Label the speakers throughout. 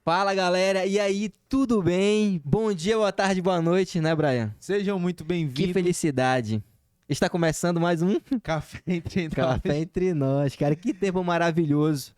Speaker 1: Fala, galera. E aí, tudo bem? Bom dia, boa tarde, boa noite, né, Brian?
Speaker 2: Sejam muito
Speaker 1: Que
Speaker 2: bem-vindos.
Speaker 1: felicidade. Está começando mais um
Speaker 2: Café entre nós.
Speaker 1: Café Entre Nós. Cara, que tempo maravilhoso.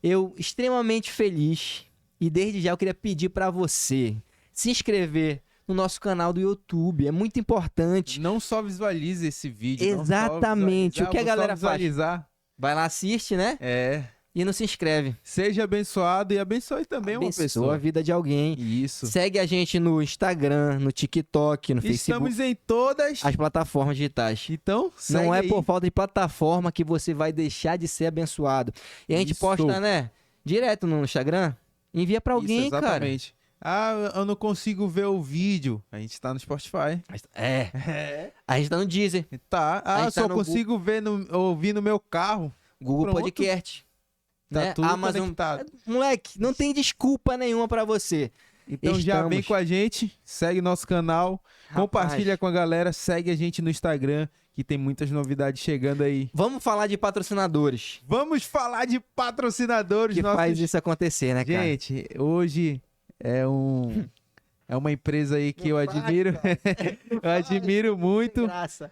Speaker 1: Eu extremamente feliz e desde já eu queria pedir para você se inscrever no nosso canal do YouTube. É muito importante.
Speaker 2: Não só visualize esse vídeo.
Speaker 1: Exatamente.
Speaker 2: Não
Speaker 1: O
Speaker 2: só
Speaker 1: que a
Speaker 2: visualizar,
Speaker 1: galera
Speaker 2: vou só visualizar.
Speaker 1: Vai lá, assiste, né?
Speaker 2: É.
Speaker 1: E não se inscreve.
Speaker 2: Seja abençoado e abençoe também uma
Speaker 1: Abençoa
Speaker 2: pessoa.
Speaker 1: a vida de alguém.
Speaker 2: Isso.
Speaker 1: Segue a gente no Instagram, no TikTok, no Facebook.
Speaker 2: Estamos em todas.
Speaker 1: As plataformas digitais.
Speaker 2: Então, segue
Speaker 1: Não é
Speaker 2: aí.
Speaker 1: por falta de plataforma que você vai deixar de ser abençoado. E a gente
Speaker 2: Isso.
Speaker 1: posta, né? Direto no Instagram. Envia pra alguém,
Speaker 2: Isso,
Speaker 1: cara.
Speaker 2: exatamente. Ah, eu não consigo ver o vídeo. A gente tá no Spotify.
Speaker 1: É. A gente tá no Deezer,
Speaker 2: Tá.
Speaker 1: A
Speaker 2: Ah,
Speaker 1: gente tá
Speaker 2: só
Speaker 1: no
Speaker 2: consigo ouvir no meu carro.
Speaker 1: Google
Speaker 2: Pronto.
Speaker 1: Podcast.
Speaker 2: Tá
Speaker 1: né?
Speaker 2: tudo
Speaker 1: Amazon.
Speaker 2: conectado.
Speaker 1: Moleque, não tem desculpa nenhuma pra você.
Speaker 2: Então já vem
Speaker 1: Estamos.
Speaker 2: com a gente, segue nosso canal, compartilha com a galera, segue a gente no Instagram, que tem muitas novidades chegando aí.
Speaker 1: Vamos falar de patrocinadores.
Speaker 2: Vamos falar de patrocinadores.
Speaker 1: Que
Speaker 2: nossos...
Speaker 1: faz isso acontecer, né, cara?
Speaker 2: Gente, hoje é uma empresa aí que eu admiro. Eu admiro muito.
Speaker 1: Graça.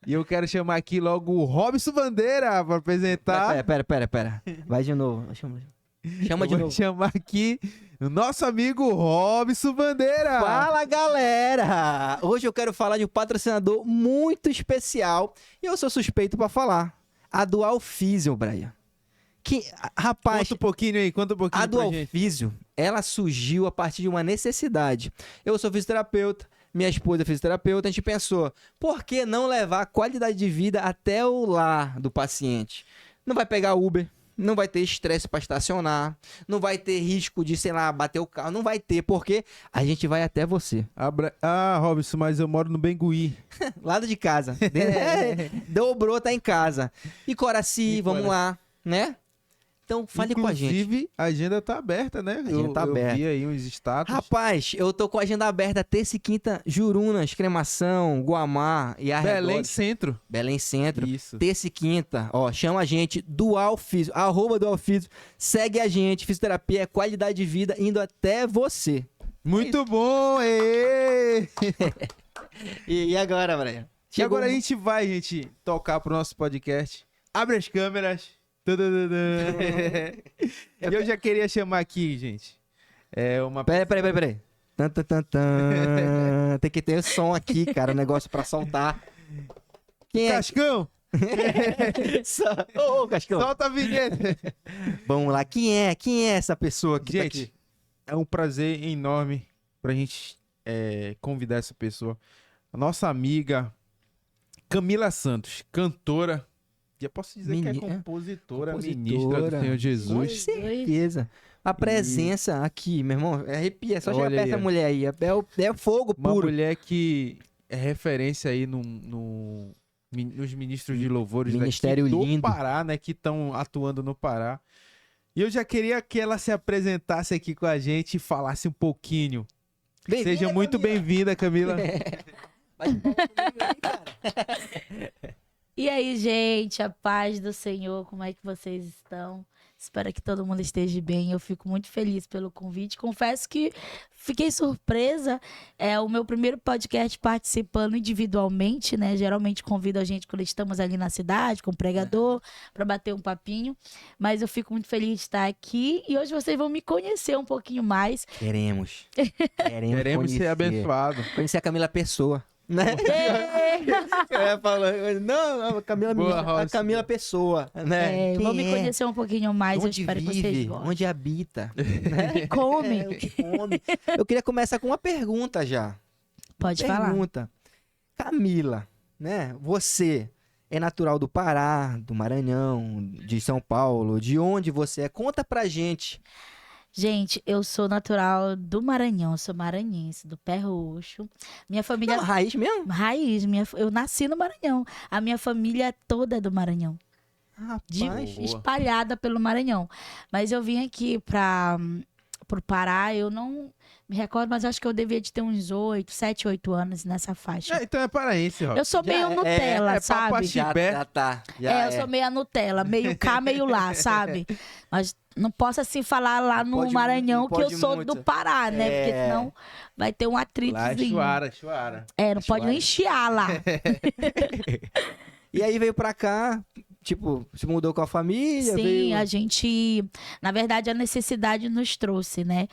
Speaker 2: E eu quero chamar aqui logo o Robson Bandeira para apresentar.
Speaker 1: Pera. Vai de novo. Chama de
Speaker 2: Eu vou
Speaker 1: novo.
Speaker 2: chamar aqui o nosso amigo Robson Bandeira.
Speaker 1: Fala, galera! Hoje eu quero falar de um patrocinador muito especial e eu sou suspeito pra falar. A Dual Physio, Brian. Que, rapaz,
Speaker 2: Conta um pouquinho aí, conta um pouquinho
Speaker 1: a
Speaker 2: pra
Speaker 1: Dual
Speaker 2: gente.
Speaker 1: Physio, ela surgiu a partir de uma necessidade. Eu sou fisioterapeuta, minha esposa é fisioterapeuta, a gente pensou, por que não levar a qualidade de vida até o lar do paciente? Não vai pegar Uber, não vai ter estresse para estacionar, não vai ter risco de, sei lá, bater o carro, não vai ter, porque a gente vai até você.
Speaker 2: Robson, mas eu moro no Bengui.
Speaker 1: Lado de casa. Dobrou, tá em casa. E Coraci, vamos lá, né? Então, fale com a gente.
Speaker 2: Inclusive, a agenda tá aberta, né?
Speaker 1: agenda tá aberta.
Speaker 2: Eu vi aí uns status.
Speaker 1: Rapaz, eu tô com a agenda aberta terça e quinta, Jurunas, Cremação, Guamá e
Speaker 2: Belém
Speaker 1: arredores.
Speaker 2: Centro.
Speaker 1: Belém Centro.
Speaker 2: Isso.
Speaker 1: Terça e quinta, ó, chama a gente, Dual Physio, @Dual Physio, segue a gente, fisioterapia é qualidade de vida indo até você.
Speaker 2: Muito bom! Ê!
Speaker 1: E agora, Brian?
Speaker 2: E agora a gente vai, tocar pro nosso podcast. Abre as câmeras. E eu já queria chamar aqui, gente. Uma...
Speaker 1: Peraí. Tan, tan, tan, tan. Tem que ter som aqui, cara, o negócio pra soltar. Quem é?
Speaker 2: Cascão!
Speaker 1: Ô, Cascão.
Speaker 2: Solta a vinheta!
Speaker 1: Vamos lá, quem é essa pessoa que tá
Speaker 2: Gente,
Speaker 1: aqui?
Speaker 2: é um prazer enorme pra gente convidar essa pessoa. A nossa amiga Camila Santos, cantora. Já posso dizer que é compositora, ministra do Senhor
Speaker 1: Com
Speaker 2: Jesus.
Speaker 1: certeza. A presença aqui, meu irmão, arrepia. É só chegar
Speaker 2: Olha
Speaker 1: perto
Speaker 2: aí,
Speaker 1: da
Speaker 2: ó.
Speaker 1: mulher aí. É fogo
Speaker 2: Uma
Speaker 1: puro.
Speaker 2: mulher que é referência aí nos ministros de louvores
Speaker 1: Ministério
Speaker 2: daqui do
Speaker 1: lindo.
Speaker 2: Pará, né? Que estão atuando no Pará. E eu já queria que ela se apresentasse aqui com a gente e falasse um pouquinho.
Speaker 1: Bem-vinda,
Speaker 2: Seja muito
Speaker 1: Camila.
Speaker 2: bem-vinda, Camila.
Speaker 1: Vai de palma comigo aí, cara.
Speaker 3: E aí, gente, a paz do Senhor, como é que vocês estão? Espero que todo mundo esteja bem. Eu fico muito feliz pelo convite. Confesso que fiquei surpresa. É o meu primeiro podcast participando individualmente, né? Geralmente convido a gente quando estamos ali na cidade, com o pregador, para bater um papinho. Mas eu fico muito feliz de estar aqui. E hoje vocês vão me conhecer um pouquinho mais.
Speaker 1: Queremos
Speaker 2: Queremos ser abençoados.
Speaker 1: Conhecer a Camila Pessoa. Né? Eu ia falando, não, a Camila,
Speaker 2: Boa,
Speaker 1: a
Speaker 2: Robson.
Speaker 1: Camila Pessoa, né? Quem
Speaker 3: Vão me
Speaker 1: é?
Speaker 3: conhecer um pouquinho mais. Eu
Speaker 1: Onde
Speaker 3: espero que vocês
Speaker 1: vive?
Speaker 3: gostem.
Speaker 1: Onde habita?
Speaker 3: Me come.
Speaker 1: O que come? Eu queria começar com uma pergunta já.
Speaker 3: Pode falar.
Speaker 1: Pergunta. Camila, né? Você é natural do Pará, do Maranhão, de São Paulo, de onde você é? Conta pra gente.
Speaker 3: Gente, eu sou natural do Maranhão, eu sou maranhense, do Pé Roxo. Minha família...
Speaker 1: Não, raiz mesmo?
Speaker 3: Raiz, eu nasci no Maranhão. A minha família toda é do Maranhão.
Speaker 1: Rapaz.
Speaker 2: Boa.
Speaker 3: Espalhada pelo Maranhão. Mas eu vim aqui pro Pará, eu não me recordo, mas acho que eu devia de ter uns 7, 8 anos nessa faixa.
Speaker 2: Então é paraense, Robson.
Speaker 3: Eu sou meio Nutella,
Speaker 2: é
Speaker 3: sabe?
Speaker 2: papo
Speaker 1: Já
Speaker 2: Chibé.
Speaker 1: tá. Já
Speaker 3: eu sou meio a Nutella, meio cá, meio lá, sabe? Mas Não posso assim falar lá
Speaker 1: Não
Speaker 3: no
Speaker 1: pode
Speaker 3: Maranhão
Speaker 1: muito,
Speaker 3: que
Speaker 1: não
Speaker 3: eu sou
Speaker 1: pode
Speaker 3: do
Speaker 1: muito.
Speaker 3: Pará, né? Porque
Speaker 1: É.
Speaker 3: senão vai ter um
Speaker 2: Lá é
Speaker 3: atritozinho.
Speaker 2: chuara.
Speaker 3: É, não
Speaker 1: É
Speaker 3: pode
Speaker 1: chuara.
Speaker 3: nem chiar lá.
Speaker 1: E aí veio pra cá, tipo, se mudou com a família,
Speaker 3: Sim,
Speaker 1: veio...
Speaker 3: a gente. Na verdade, a necessidade nos trouxe, né?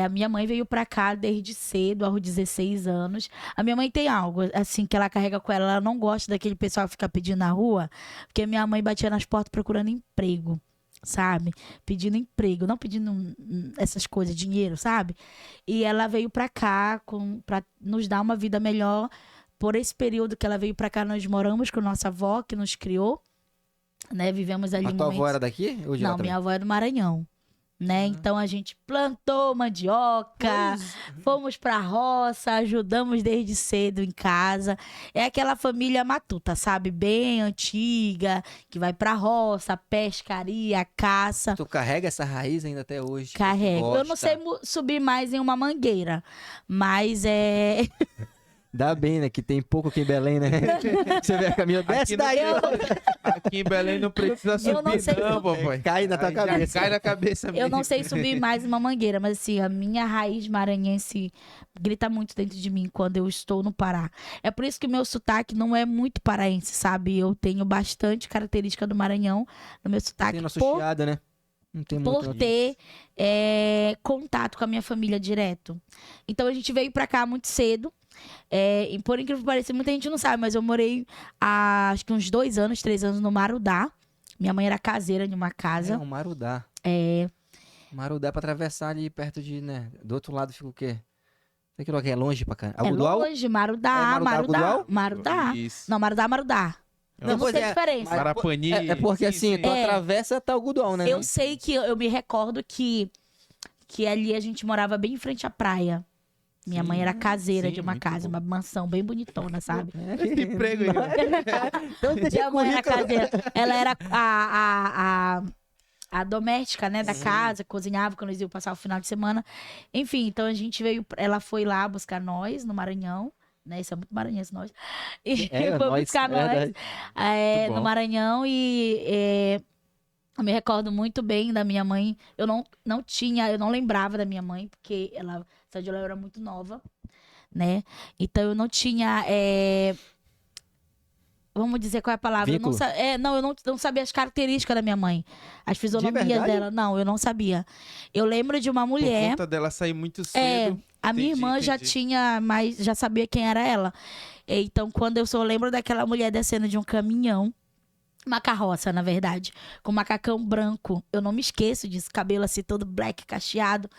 Speaker 3: A minha mãe veio pra cá desde cedo, aos 16 anos. A minha mãe tem algo, assim, que ela carrega com ela. Ela não gosta daquele pessoal que fica pedindo na rua, porque minha mãe batia nas portas procurando emprego, sabe? Pedindo emprego, não pedindo essas coisas, dinheiro, sabe? E ela veio pra cá pra nos dar uma vida melhor. Por esse período que ela veio pra cá, nós moramos com nossa avó, que nos criou, né? Vivemos ali
Speaker 1: A tua avó
Speaker 3: momentos...
Speaker 1: era daqui? Ou de lá
Speaker 3: Não,
Speaker 1: também?
Speaker 3: minha avó é do Maranhão, né? Então a gente plantou mandioca, fomos pra roça, ajudamos desde cedo em casa. É aquela família matuta, sabe? Bem antiga, que vai pra roça, pescaria, caça.
Speaker 1: Tu carrega essa raiz ainda até hoje?
Speaker 3: Carrego. Eu não
Speaker 1: Gosta.
Speaker 3: sei subir mais em uma mangueira, mas é.
Speaker 1: Dá bem, né? Que tem pouco aqui em Belém, né? Você vê a caminho, desce
Speaker 2: Aqui não-
Speaker 1: daí!
Speaker 2: Aqui em Belém não precisa subir,
Speaker 3: Eu não sei
Speaker 2: não,
Speaker 3: subir.
Speaker 2: papai.
Speaker 1: Cai na tua
Speaker 2: Aí já
Speaker 1: cabeça.
Speaker 2: Cai na cabeça mesmo.
Speaker 3: Eu não sei subir mais uma mangueira, mas assim, a minha raiz maranhense grita muito dentro de mim quando eu estou no Pará. É por isso que o meu sotaque não é muito paraense, sabe? Eu tenho bastante característica do Maranhão no meu sotaque
Speaker 1: Tem nosso
Speaker 3: por,
Speaker 1: chiado, né? Não tem muito.
Speaker 3: por ter contato com a minha família direto. Então a gente veio pra cá muito cedo. E por incrível que pareça, muita gente não sabe, mas eu morei há acho que uns 2 anos, 3 anos no Marudá. Minha mãe era caseira de uma
Speaker 1: É
Speaker 3: casa.
Speaker 1: um Marudá.
Speaker 3: É,
Speaker 1: Marudá é pra atravessar ali perto de, né? Do outro lado fica o quê? Sei que lugar é longe pra cá.
Speaker 3: é
Speaker 1: Algodual?
Speaker 3: longe, Marudá,
Speaker 1: É Marudá, Algodual?
Speaker 3: Marudá.
Speaker 2: Isso.
Speaker 3: Não, Marudá.
Speaker 1: Não,
Speaker 3: Eu não
Speaker 1: pois
Speaker 3: sei a
Speaker 1: é,
Speaker 3: diferença.
Speaker 2: Marapani.
Speaker 1: É porque assim, tu
Speaker 3: É.
Speaker 1: atravessa até Algodual, né?
Speaker 3: Eu sei que eu me recordo que ali a gente morava bem em frente à praia. Minha mãe era caseira
Speaker 2: sim,
Speaker 3: de uma
Speaker 2: muito
Speaker 3: casa,
Speaker 2: bom.
Speaker 3: uma mansão bem bonitona, sabe?
Speaker 2: Esse emprego aí.
Speaker 1: Então, você
Speaker 3: Minha mãe era caseira. Ela era a doméstica, né, da
Speaker 1: Sim.
Speaker 3: casa, cozinhava quando eles iam passar o final de semana. Enfim, então a gente veio, ela foi lá buscar nós no Maranhão, né? Isso é muito maranhense, nós. E foi buscar nós
Speaker 1: verdade.
Speaker 2: Muito
Speaker 3: no
Speaker 2: bom.
Speaker 3: Maranhão e eu me recordo muito bem da minha mãe. Eu não lembrava da minha mãe, porque ela saiu de lá, eu era muito nova, né? Então eu não tinha. Vamos dizer qual é a palavra? Eu não,
Speaker 1: Vínculo?
Speaker 3: eu não sabia as características da minha mãe. As fisionomias
Speaker 1: verdade?
Speaker 3: dela. Não, eu não sabia. Eu lembro de uma
Speaker 2: Por
Speaker 3: mulher.
Speaker 2: conta dela sair muito
Speaker 3: É,
Speaker 2: cedo.
Speaker 3: a minha
Speaker 2: Entendi,
Speaker 3: irmã já
Speaker 2: entendi.
Speaker 3: tinha, mas já sabia quem era ela. Então, quando eu só lembro daquela mulher descendo de um caminhão, uma carroça, na verdade, com um macacão branco. Eu não me esqueço disso, cabelo assim todo black, cacheado.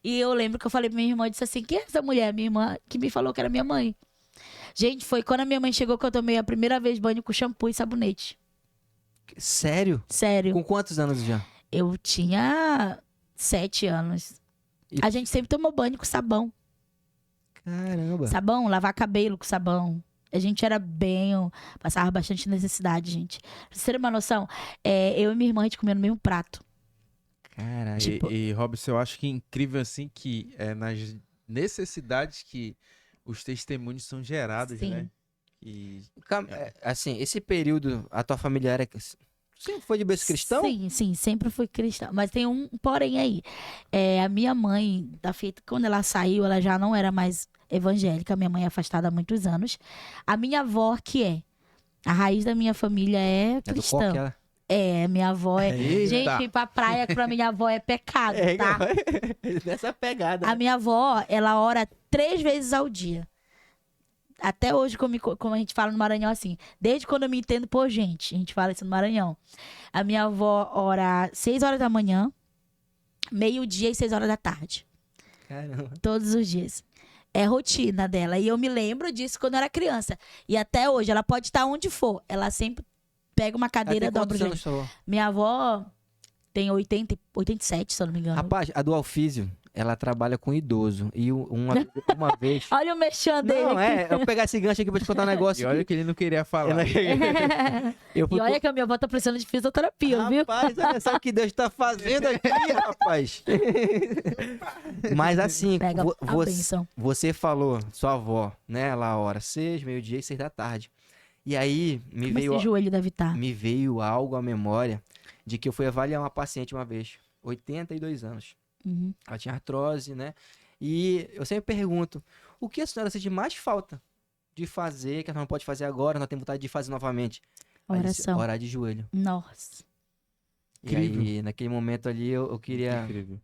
Speaker 3: E eu lembro que eu falei pra minha irmã, eu disse assim, quem é essa mulher? Minha irmã que me falou que era minha mãe. Gente, foi quando a minha mãe chegou que eu tomei a primeira vez banho com shampoo e sabonete.
Speaker 1: Sério?
Speaker 3: Sério.
Speaker 1: Com quantos anos já?
Speaker 3: Eu tinha 7 anos.
Speaker 1: E-
Speaker 3: A gente sempre tomou banho com sabão.
Speaker 1: Caramba.
Speaker 3: Sabão, lavar cabelo com sabão. A gente era bem... Passava bastante necessidade, gente. Pra vocês terem uma noção, eu e minha irmã, a gente comia no mesmo prato.
Speaker 1: Caralho.
Speaker 3: Tipo-
Speaker 2: E Robson, eu acho que é incrível assim que é nas necessidades que os testemunhos são gerados,
Speaker 3: Sim.
Speaker 2: né? E
Speaker 1: Assim, esse período, a tua família era... Sempre foi de berço cristão?
Speaker 3: Sim, sempre fui cristã. Mas tem um porém aí. A minha mãe, quando ela saiu, ela já não era mais evangélica. Minha mãe é afastada há muitos anos. A minha avó, que é. A raiz da minha família é
Speaker 1: É do
Speaker 3: cristã.
Speaker 1: coque, ela...
Speaker 3: Minha avó é...
Speaker 2: Eita.
Speaker 3: Gente, ir pra praia pra minha avó é pecado, tá?
Speaker 1: Nessa pegada.
Speaker 3: A minha avó, ela ora 3 vezes ao dia. Até hoje, como a gente fala no Maranhão, assim, desde quando eu me entendo por gente, a gente fala isso no Maranhão. A minha avó ora 6 horas da manhã, meio-dia e 6 horas da tarde.
Speaker 1: Caramba.
Speaker 3: Todos os dias. É rotina dela. E eu me lembro disso quando eu era criança. E até hoje, ela pode estar onde for. Ela sempre pega uma cadeira,
Speaker 1: Ela tem
Speaker 3: dobra o
Speaker 1: quantos
Speaker 3: joelho.
Speaker 1: anos, sua avó?
Speaker 3: Minha avó tem 87, se eu não me engano.
Speaker 1: Rapaz, a do Alfísio, ela trabalha com idoso. E uma vez...
Speaker 3: Olha o mexão dele
Speaker 1: Não,
Speaker 3: aqui.
Speaker 1: eu vou pegar esse gancho aqui pra te contar um negócio.
Speaker 2: E olha
Speaker 1: aqui.
Speaker 2: que ele não queria falar.
Speaker 1: Eu fui
Speaker 3: E olha que a minha avó tá precisando de fisioterapia, viu?
Speaker 1: Rapaz, olha só o que Deus tá fazendo aqui, rapaz. Mas assim,
Speaker 3: Pega a bênção.
Speaker 1: você falou, sua avó, né, lá a hora 6, meio-dia e 6 da tarde. E aí
Speaker 3: Como esse joelho deve estar.
Speaker 1: me veio algo à memória de que eu fui avaliar uma paciente uma vez. 82 anos.
Speaker 3: Uhum.
Speaker 1: Ela tinha artrose, né? E eu sempre pergunto, o que a senhora sente mais falta de fazer, que a senhora não pode fazer agora, não tem vontade de fazer novamente? Ela disse,
Speaker 3: Oração.
Speaker 1: orar de joelho.
Speaker 3: Nossa.
Speaker 1: E aí, naquele momento ali, eu queria...
Speaker 2: Incrível.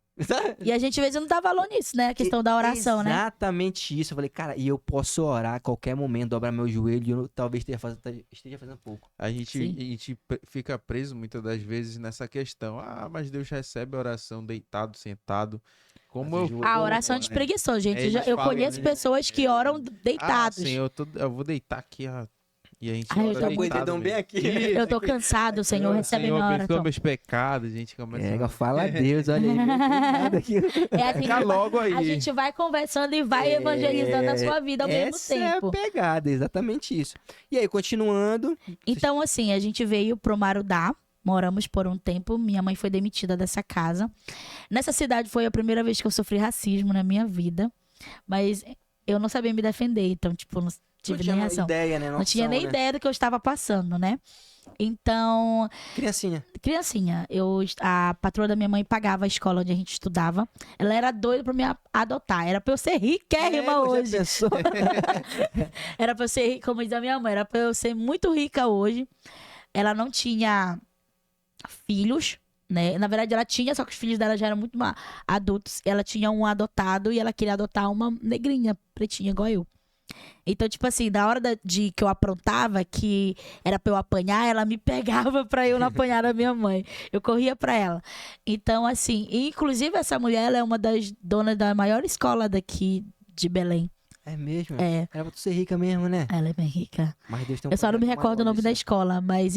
Speaker 3: E a gente às vezes não dá valor nisso, né? A questão da oração, né?
Speaker 1: Exatamente isso. Eu falei, cara, e eu posso orar a qualquer momento, dobrar meu joelho e eu talvez esteja fazendo pouco.
Speaker 2: A gente fica preso muitas das vezes nessa questão. Ah, mas Deus recebe a oração deitado, sentado. Como eu...
Speaker 3: A oração de preguiçoso, gente.
Speaker 2: Eles
Speaker 3: Eu
Speaker 2: falam,
Speaker 3: conheço
Speaker 2: né?
Speaker 3: pessoas que oram deitados.
Speaker 2: Ah, Senhor, eu vou deitar aqui, ó. E a gente
Speaker 3: Ai, eu
Speaker 2: ora
Speaker 3: tô
Speaker 1: com o
Speaker 2: deitado
Speaker 1: dedão bem
Speaker 2: mesmo.
Speaker 1: aqui.
Speaker 2: Isso,
Speaker 3: Eu tô cansado, Senhor, recebe
Speaker 2: Senhor,
Speaker 3: minha
Speaker 2: perdoa
Speaker 3: oração.
Speaker 2: meus pecados, a gente começa
Speaker 1: Fala a Deus, olha aí. Nada aqui.
Speaker 3: É assim,
Speaker 2: Fica logo aí.
Speaker 3: a gente vai conversando e vai evangelizando a sua vida ao mesmo
Speaker 1: Essa
Speaker 3: tempo.
Speaker 1: é a pegada, exatamente isso. E aí, continuando...
Speaker 3: Então, assim, a gente veio pro Marudá, moramos por um tempo, minha mãe foi demitida dessa casa. Nessa cidade foi a primeira vez que eu sofri racismo na minha vida, mas eu não sabia me defender, então, tipo, não tive nem reação.
Speaker 1: ideia, né?
Speaker 3: Não tinha nem ideia do que eu estava passando, né? Então, criancinha, a patroa da minha mãe pagava a escola onde a gente estudava. Ela era doida pra me adotar. Era pra eu ser riquérrima hoje. Era pra eu ser, como diz a minha mãe, era pra eu ser muito rica hoje. Ela não tinha filhos, né? Na verdade, ela tinha, só que os filhos dela já eram muito adultos. Ela tinha um adotado e ela queria adotar uma negrinha, pretinha, igual eu. Então, tipo assim, na hora de que eu aprontava, que era pra eu apanhar, ela me pegava pra eu não apanhar a minha mãe. Eu corria pra ela. Então, assim, inclusive essa mulher, ela é uma das donas da maior escola daqui de Belém.
Speaker 1: É mesmo?
Speaker 3: É.
Speaker 1: Era pra tu ser rica mesmo, né?
Speaker 3: Ela é bem rica.
Speaker 1: Mas Deus tem um
Speaker 3: Eu só não me
Speaker 1: projeto
Speaker 3: recordo o
Speaker 1: maior
Speaker 3: nome da
Speaker 1: disso.
Speaker 3: escola, mas...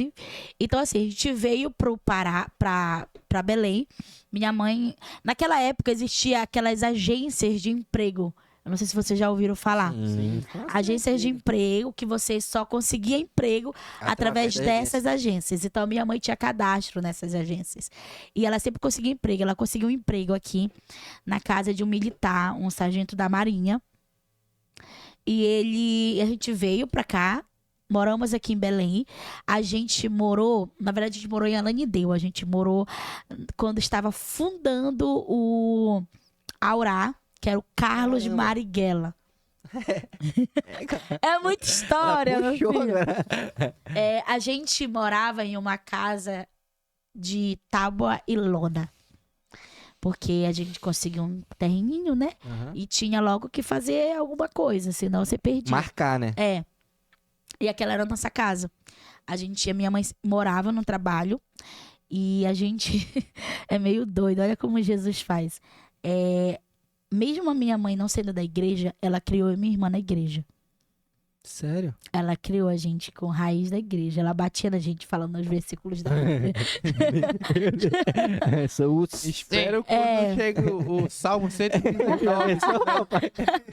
Speaker 3: Então, assim, a gente veio pro Pará, pra Belém. Minha mãe... Naquela época, existia aquelas agências de emprego. Eu não sei se vocês já ouviram falar.
Speaker 1: Sim.
Speaker 3: Agências de emprego, que você só conseguia emprego através
Speaker 1: da
Speaker 3: dessas agências. Então, minha mãe tinha cadastro nessas agências. E ela sempre conseguia emprego. Ela conseguiu um emprego aqui na casa de um militar, um sargento da Marinha. E a gente veio pra cá, moramos aqui em Belém. A gente morou, na verdade, a gente morou em Ananindeua. A gente morou quando estava fundando o Aurá, que era o Carlos
Speaker 1: Caramba.
Speaker 3: Marighella. É muita história, meu
Speaker 1: Puxou,
Speaker 3: filho.
Speaker 1: agora.
Speaker 3: A gente morava em uma casa de tábua e lona. Porque a gente conseguiu um terreninho, né?
Speaker 1: Aham.
Speaker 3: E tinha logo que fazer alguma coisa, senão você perdia.
Speaker 1: Marcar, né?
Speaker 3: É. E aquela era a nossa casa. A minha mãe morava no trabalho e a gente é meio doido. Olha como Jesus faz. Mesmo a minha mãe não sendo da igreja, ela criou eu e minha irmã na igreja.
Speaker 1: Sério?
Speaker 3: Ela criou a gente com raiz da igreja. Ela batia na gente falando os versículos da Bíblia.
Speaker 2: Espero quando chega o Salmo 119.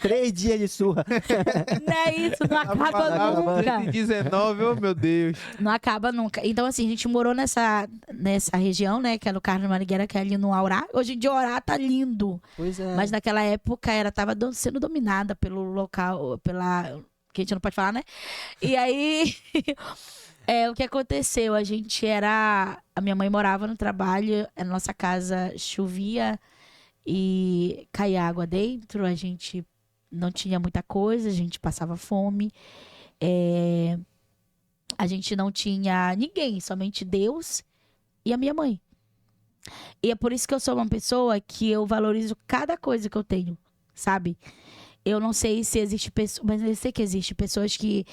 Speaker 1: 3 dias de surra.
Speaker 3: Não é isso, não acaba nunca.
Speaker 2: 119, oh meu Deus.
Speaker 3: Não acaba nunca. Então, assim, a gente morou nessa região, né? Que é no Carlos Marighella, que é ali no Aurá. Hoje em dia, o Aurá tá lindo.
Speaker 1: Pois é.
Speaker 3: Mas naquela época, ela tava sendo dominada pelo local, que a gente não pode falar, né? E aí, o que aconteceu? A minha mãe morava no trabalho, a nossa casa chovia e caía água dentro, a gente não tinha muita coisa, a gente passava fome. A gente não tinha ninguém, somente Deus e a minha mãe. E é por isso que eu sou uma pessoa que eu valorizo cada coisa que eu tenho, sabe? Eu não sei se existe pessoas, mas eu sei que existe pessoas que...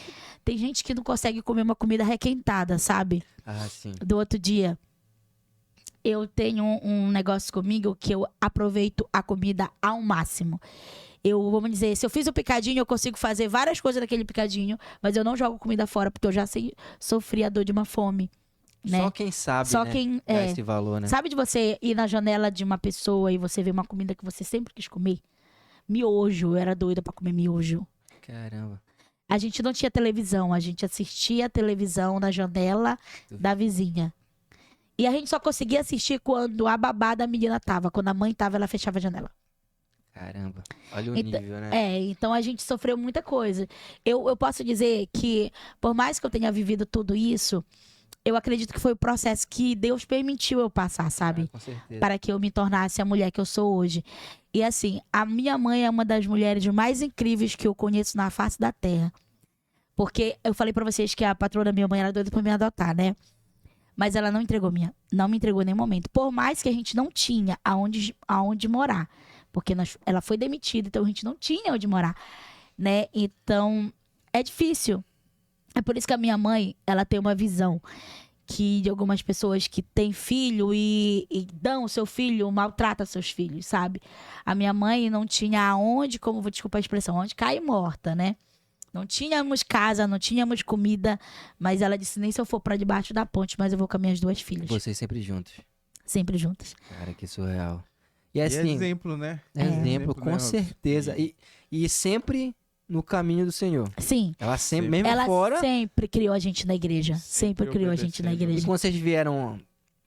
Speaker 3: Tem gente que não consegue comer uma comida requentada, sabe?
Speaker 1: Ah, sim.
Speaker 3: Do outro dia. Eu tenho um negócio comigo que eu aproveito a comida ao máximo. Vamos dizer, se eu fiz o picadinho, eu consigo fazer várias coisas daquele picadinho, mas eu não jogo comida fora, porque eu já sofri a dor de uma fome. Né?
Speaker 1: Só quem sabe,
Speaker 3: Só
Speaker 1: né?
Speaker 3: quem
Speaker 1: Dá esse valor, né?
Speaker 3: Sabe de você ir na janela de uma pessoa e você ver uma comida que você sempre quis comer? Miojo, eu era doida pra comer miojo.
Speaker 1: Caramba.
Speaker 3: A gente não tinha televisão, a gente assistia a televisão na janela da vizinha. E a gente só conseguia assistir quando a babá da menina tava. Quando a mãe tava, ela fechava a janela.
Speaker 1: Caramba. Olha o
Speaker 3: Então,
Speaker 1: nível, né?
Speaker 3: então a gente sofreu muita coisa. Eu posso dizer que, por mais que eu tenha vivido tudo isso, eu acredito que foi o processo que Deus permitiu eu passar, sabe?
Speaker 1: Com certeza.
Speaker 3: Para que eu me tornasse a mulher que eu sou hoje. E assim, a minha mãe é uma das mulheres mais incríveis que eu conheço na face da terra. Porque eu falei pra vocês que a patroa da minha mãe era doida pra me adotar, né? Mas ela não me entregou em nenhum momento. Por mais que a gente não tinha aonde morar. Porque ela foi demitida, então a gente não tinha onde morar, né? Então, é difícil. É por isso que a minha mãe, ela tem uma visão que de algumas pessoas que têm filho e dão o seu filho, maltrata seus filhos, sabe? A minha mãe não tinha aonde, desculpa a expressão, onde cair morta, né? Não tínhamos casa, não tínhamos comida, mas ela disse, nem se eu for pra debaixo da ponte, mas eu vou com as minhas 2 filhas.
Speaker 1: Vocês sempre juntos.
Speaker 3: Sempre juntas.
Speaker 1: Cara, que surreal. E
Speaker 2: E
Speaker 1: assim,
Speaker 2: exemplo, né?
Speaker 1: exemplo, com
Speaker 2: né,
Speaker 1: certeza. E sempre no caminho do Senhor.
Speaker 3: Sim,
Speaker 1: Ela sempre,
Speaker 2: Sempre.
Speaker 1: mesmo
Speaker 3: ela
Speaker 1: fora.
Speaker 3: sempre criou a gente na igreja. Sempre criou a gente na
Speaker 2: obedecendo.
Speaker 1: E
Speaker 3: igreja.
Speaker 1: quando vocês vieram,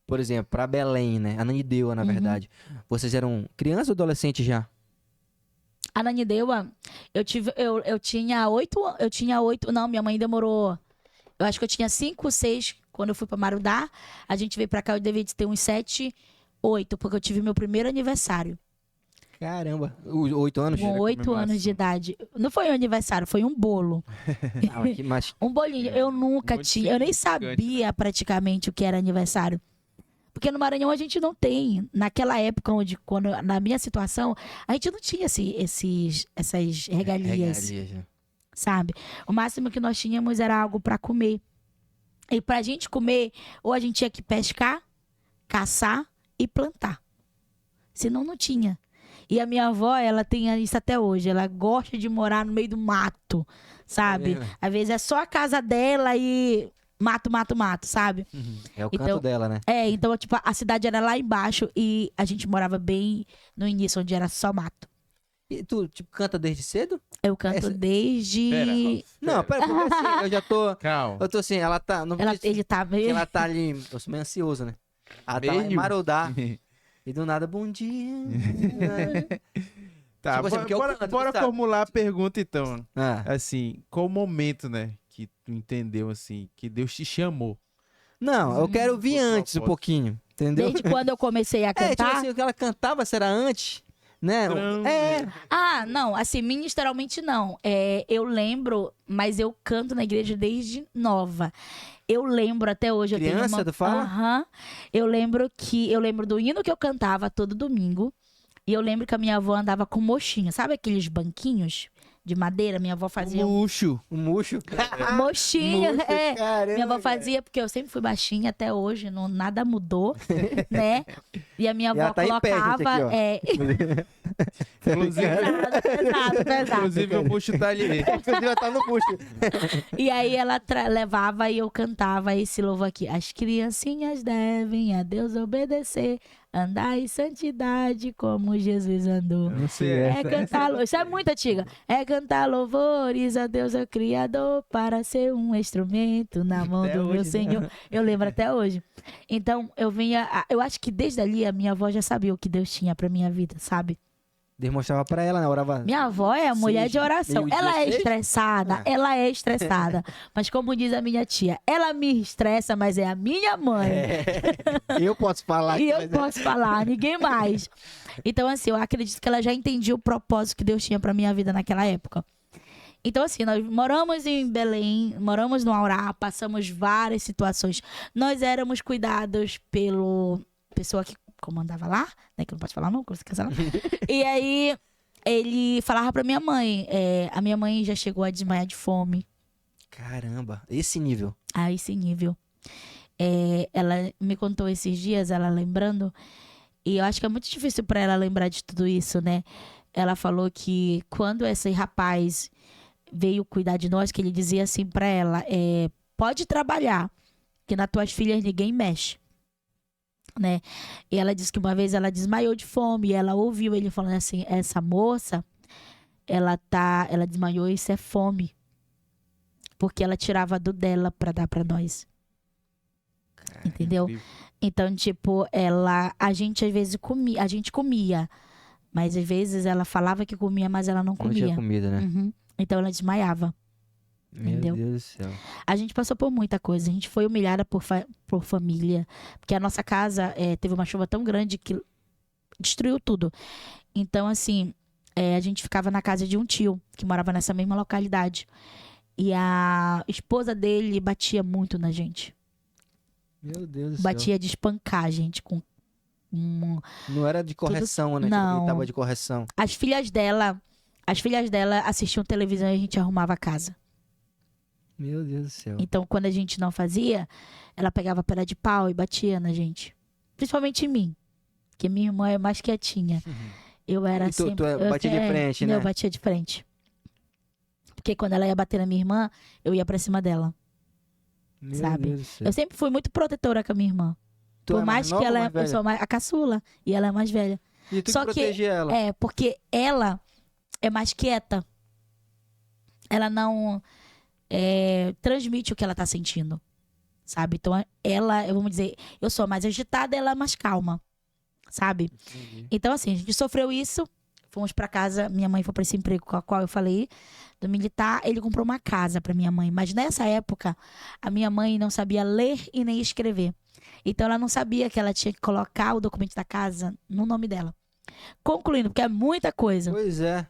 Speaker 1: por exemplo, pra Belém, né? Ananindeua, na
Speaker 3: Uhum.
Speaker 1: verdade. Vocês eram criança ou adolescente já?
Speaker 3: A Ananindeua, eu tinha 8, não, minha mãe demorou, eu acho que eu tinha 5, 6, quando eu fui pra Marudá, a gente veio pra cá, eu devia ter uns 7, 8, porque eu tive meu primeiro aniversário,
Speaker 1: Caramba. 8 anos?
Speaker 3: com 8 anos de idade. Não foi um aniversário, foi um bolo.
Speaker 1: Ah, que mais...
Speaker 3: Um bolinho, eu nunca
Speaker 2: Muito
Speaker 3: tinha, eu nem
Speaker 2: significante,
Speaker 3: sabia praticamente o que era aniversário. Porque no Maranhão a gente não tem, naquela época, na minha situação, a gente não tinha essas regalias,
Speaker 1: né?
Speaker 3: sabe? O máximo que nós tínhamos era algo para comer. E pra gente comer, ou a gente tinha que pescar, caçar e plantar. Senão não tinha. E a minha avó, ela tem isso até hoje. Ela gosta de morar no meio do mato, sabe?
Speaker 1: É.
Speaker 3: Às vezes é só a casa dela e mato, sabe?
Speaker 1: É o
Speaker 3: Então,
Speaker 1: canto dela, né?
Speaker 3: Então, tipo, a cidade era lá embaixo e a gente morava bem no início, onde era só mato.
Speaker 1: E tu, tipo, canta desde cedo?
Speaker 3: Eu canto
Speaker 1: Essa-
Speaker 3: desde...
Speaker 1: Não, pera, porque assim, eu já tô...
Speaker 2: Calma.
Speaker 1: Eu tô assim, ela tá... Não vou dizer
Speaker 3: Ele tá
Speaker 1: que
Speaker 3: meio...
Speaker 1: ela tá ali... Eu sou meio ansioso, né? Ela tá lá em
Speaker 2: Meio?
Speaker 1: Marudá. E do nada, bom dia.
Speaker 2: Tá,
Speaker 1: Tipo assim, porque eu
Speaker 2: bora,
Speaker 1: canto,
Speaker 2: bora
Speaker 1: tu sabe.
Speaker 2: formular a pergunta então.
Speaker 1: Ah.
Speaker 2: Assim, qual o momento, né, que tu entendeu, assim, que Deus te chamou?
Speaker 1: Não, eu quero vir
Speaker 2: Por
Speaker 1: antes um
Speaker 2: propósito.
Speaker 1: pouquinho. Entendeu?
Speaker 3: Desde quando eu comecei a
Speaker 1: É, tipo
Speaker 3: cantar...
Speaker 1: assim, o que ela cantava, será antes? Né?
Speaker 2: Transe.
Speaker 1: É.
Speaker 3: Ah, não, assim, ministerialmente não. Eu lembro, mas eu canto na igreja desde nova. Eu lembro até hoje. Eu
Speaker 1: Criança,
Speaker 3: tenho uma...
Speaker 1: tu fala?
Speaker 3: Aham. Eu lembro do hino que eu cantava todo domingo. E eu lembro que a minha avó andava com mochinha. Sabe aqueles banquinhos de madeira? Minha avó fazia
Speaker 2: Murcho.
Speaker 1: O murcho.
Speaker 3: mochinha.
Speaker 1: Murcho, caramba,
Speaker 3: Minha avó
Speaker 1: cara.
Speaker 3: fazia, porque eu sempre fui baixinha até hoje, nada mudou, né? E a minha
Speaker 1: E ela
Speaker 3: avó
Speaker 1: tá em pé, gente,
Speaker 3: colocava.
Speaker 1: aqui, ó.
Speaker 2: Inclusive,
Speaker 3: Pesado.
Speaker 2: inclusive o Murcho tá ali.
Speaker 1: Inclusive, ela tá no murcho.
Speaker 3: E aí ela levava e eu cantava esse louvor aqui. As criancinhas devem a Deus obedecer, andar em santidade como Jesus andou.
Speaker 2: Não sei
Speaker 3: É cantar, isso é muito antiga. É cantar louvores a Deus, o Criador, para ser um instrumento na mão
Speaker 1: Até
Speaker 3: do meu
Speaker 1: hoje, né?
Speaker 3: Senhor. Eu lembro até hoje. Então, eu acho que desde ali a minha avó já sabia o que Deus tinha pra minha vida, sabe?
Speaker 1: Deus mostrava pra ela, né? Orava.
Speaker 3: Minha avó é a mulher de oração.
Speaker 1: meio-dia,
Speaker 3: Ela é
Speaker 1: 6?
Speaker 3: estressada, ela é estressada. Mas como diz a minha tia, ela me estressa, mas é a minha mãe.
Speaker 1: Eu posso falar.
Speaker 3: E eu
Speaker 1: mas-
Speaker 3: posso falar, ninguém mais. Então, assim, eu acredito que ela já entendia o propósito que Deus tinha pra minha vida naquela época. Então, assim, nós moramos em Belém, moramos no Aurá, passamos várias situações. Nós éramos cuidados pelo pessoa que comandava lá, né? Que não pode falar não, que você cancelar. E aí, ele falava pra minha mãe, a minha mãe já chegou a desmaiar de fome.
Speaker 1: Caramba, esse nível.
Speaker 3: A esse nível. Ela me contou esses dias, ela lembrando, e eu acho que é muito difícil pra ela lembrar de tudo isso, né? Ela falou que quando esse rapaz veio cuidar de nós, que ele dizia assim pra ela, pode trabalhar, que nas tuas filhas ninguém mexe, né? E ela disse que uma vez ela desmaiou de fome, e ela ouviu ele falando assim, essa moça, ela desmaiou, isso é fome. Porque ela tirava do dela pra dar pra nós. Entendeu? Então, tipo, a gente às vezes comia, mas às vezes ela falava que comia, mas ela não
Speaker 1: Não tinha
Speaker 3: comia.
Speaker 1: comida, né?
Speaker 3: Uhum. Então ela desmaiava.
Speaker 1: Meu
Speaker 3: Entendeu?
Speaker 1: Deus do céu.
Speaker 3: A gente passou por muita coisa. A gente foi humilhada por família. Porque a nossa casa teve uma chuva tão grande que destruiu tudo. Então, assim, a gente ficava na casa de um tio que morava nessa mesma localidade. E a esposa dele batia muito na gente.
Speaker 1: Meu Deus do céu.
Speaker 3: Batia de espancar a gente com
Speaker 1: Não era de correção, né?
Speaker 3: Não.
Speaker 1: Tipo, tava de correção.
Speaker 3: As filhas dela assistiam televisão e a gente arrumava a casa.
Speaker 1: Meu Deus do céu.
Speaker 3: Então, quando a gente não fazia, ela pegava pedra de pau e batia na gente. Principalmente em mim. Porque minha irmã é mais quietinha. Eu era
Speaker 1: E tu
Speaker 3: sempre...
Speaker 1: batia de frente, né?
Speaker 3: Eu batia de frente. Porque quando ela ia bater na minha irmã, eu ia pra cima dela.
Speaker 1: Meu
Speaker 3: sabe?
Speaker 1: Deus do céu.
Speaker 3: Eu sempre fui muito protetora com a minha irmã.
Speaker 1: Tu
Speaker 3: Por
Speaker 1: é
Speaker 3: mais
Speaker 1: nova
Speaker 3: que
Speaker 1: ou
Speaker 3: ela...
Speaker 1: mais velha?
Speaker 3: Eu sou a caçula. E ela é mais velha.
Speaker 1: E tu
Speaker 3: Só
Speaker 1: que
Speaker 3: que-
Speaker 1: protegia ela.
Speaker 3: Porque ela é mais quieta. Ela não transmite o que ela tá sentindo, sabe? Então, vamos dizer, eu sou mais agitada, ela é mais calma, sabe?
Speaker 1: Entendi.
Speaker 3: Então, assim, a gente sofreu isso, fomos pra casa, minha mãe foi pra esse emprego com a qual eu falei, do militar, ele comprou uma casa pra minha mãe. Mas nessa época, a minha mãe não sabia ler e nem escrever. Então, ela não sabia que ela tinha que colocar o documento da casa no nome dela. Concluindo, porque é muita coisa.
Speaker 1: Pois é.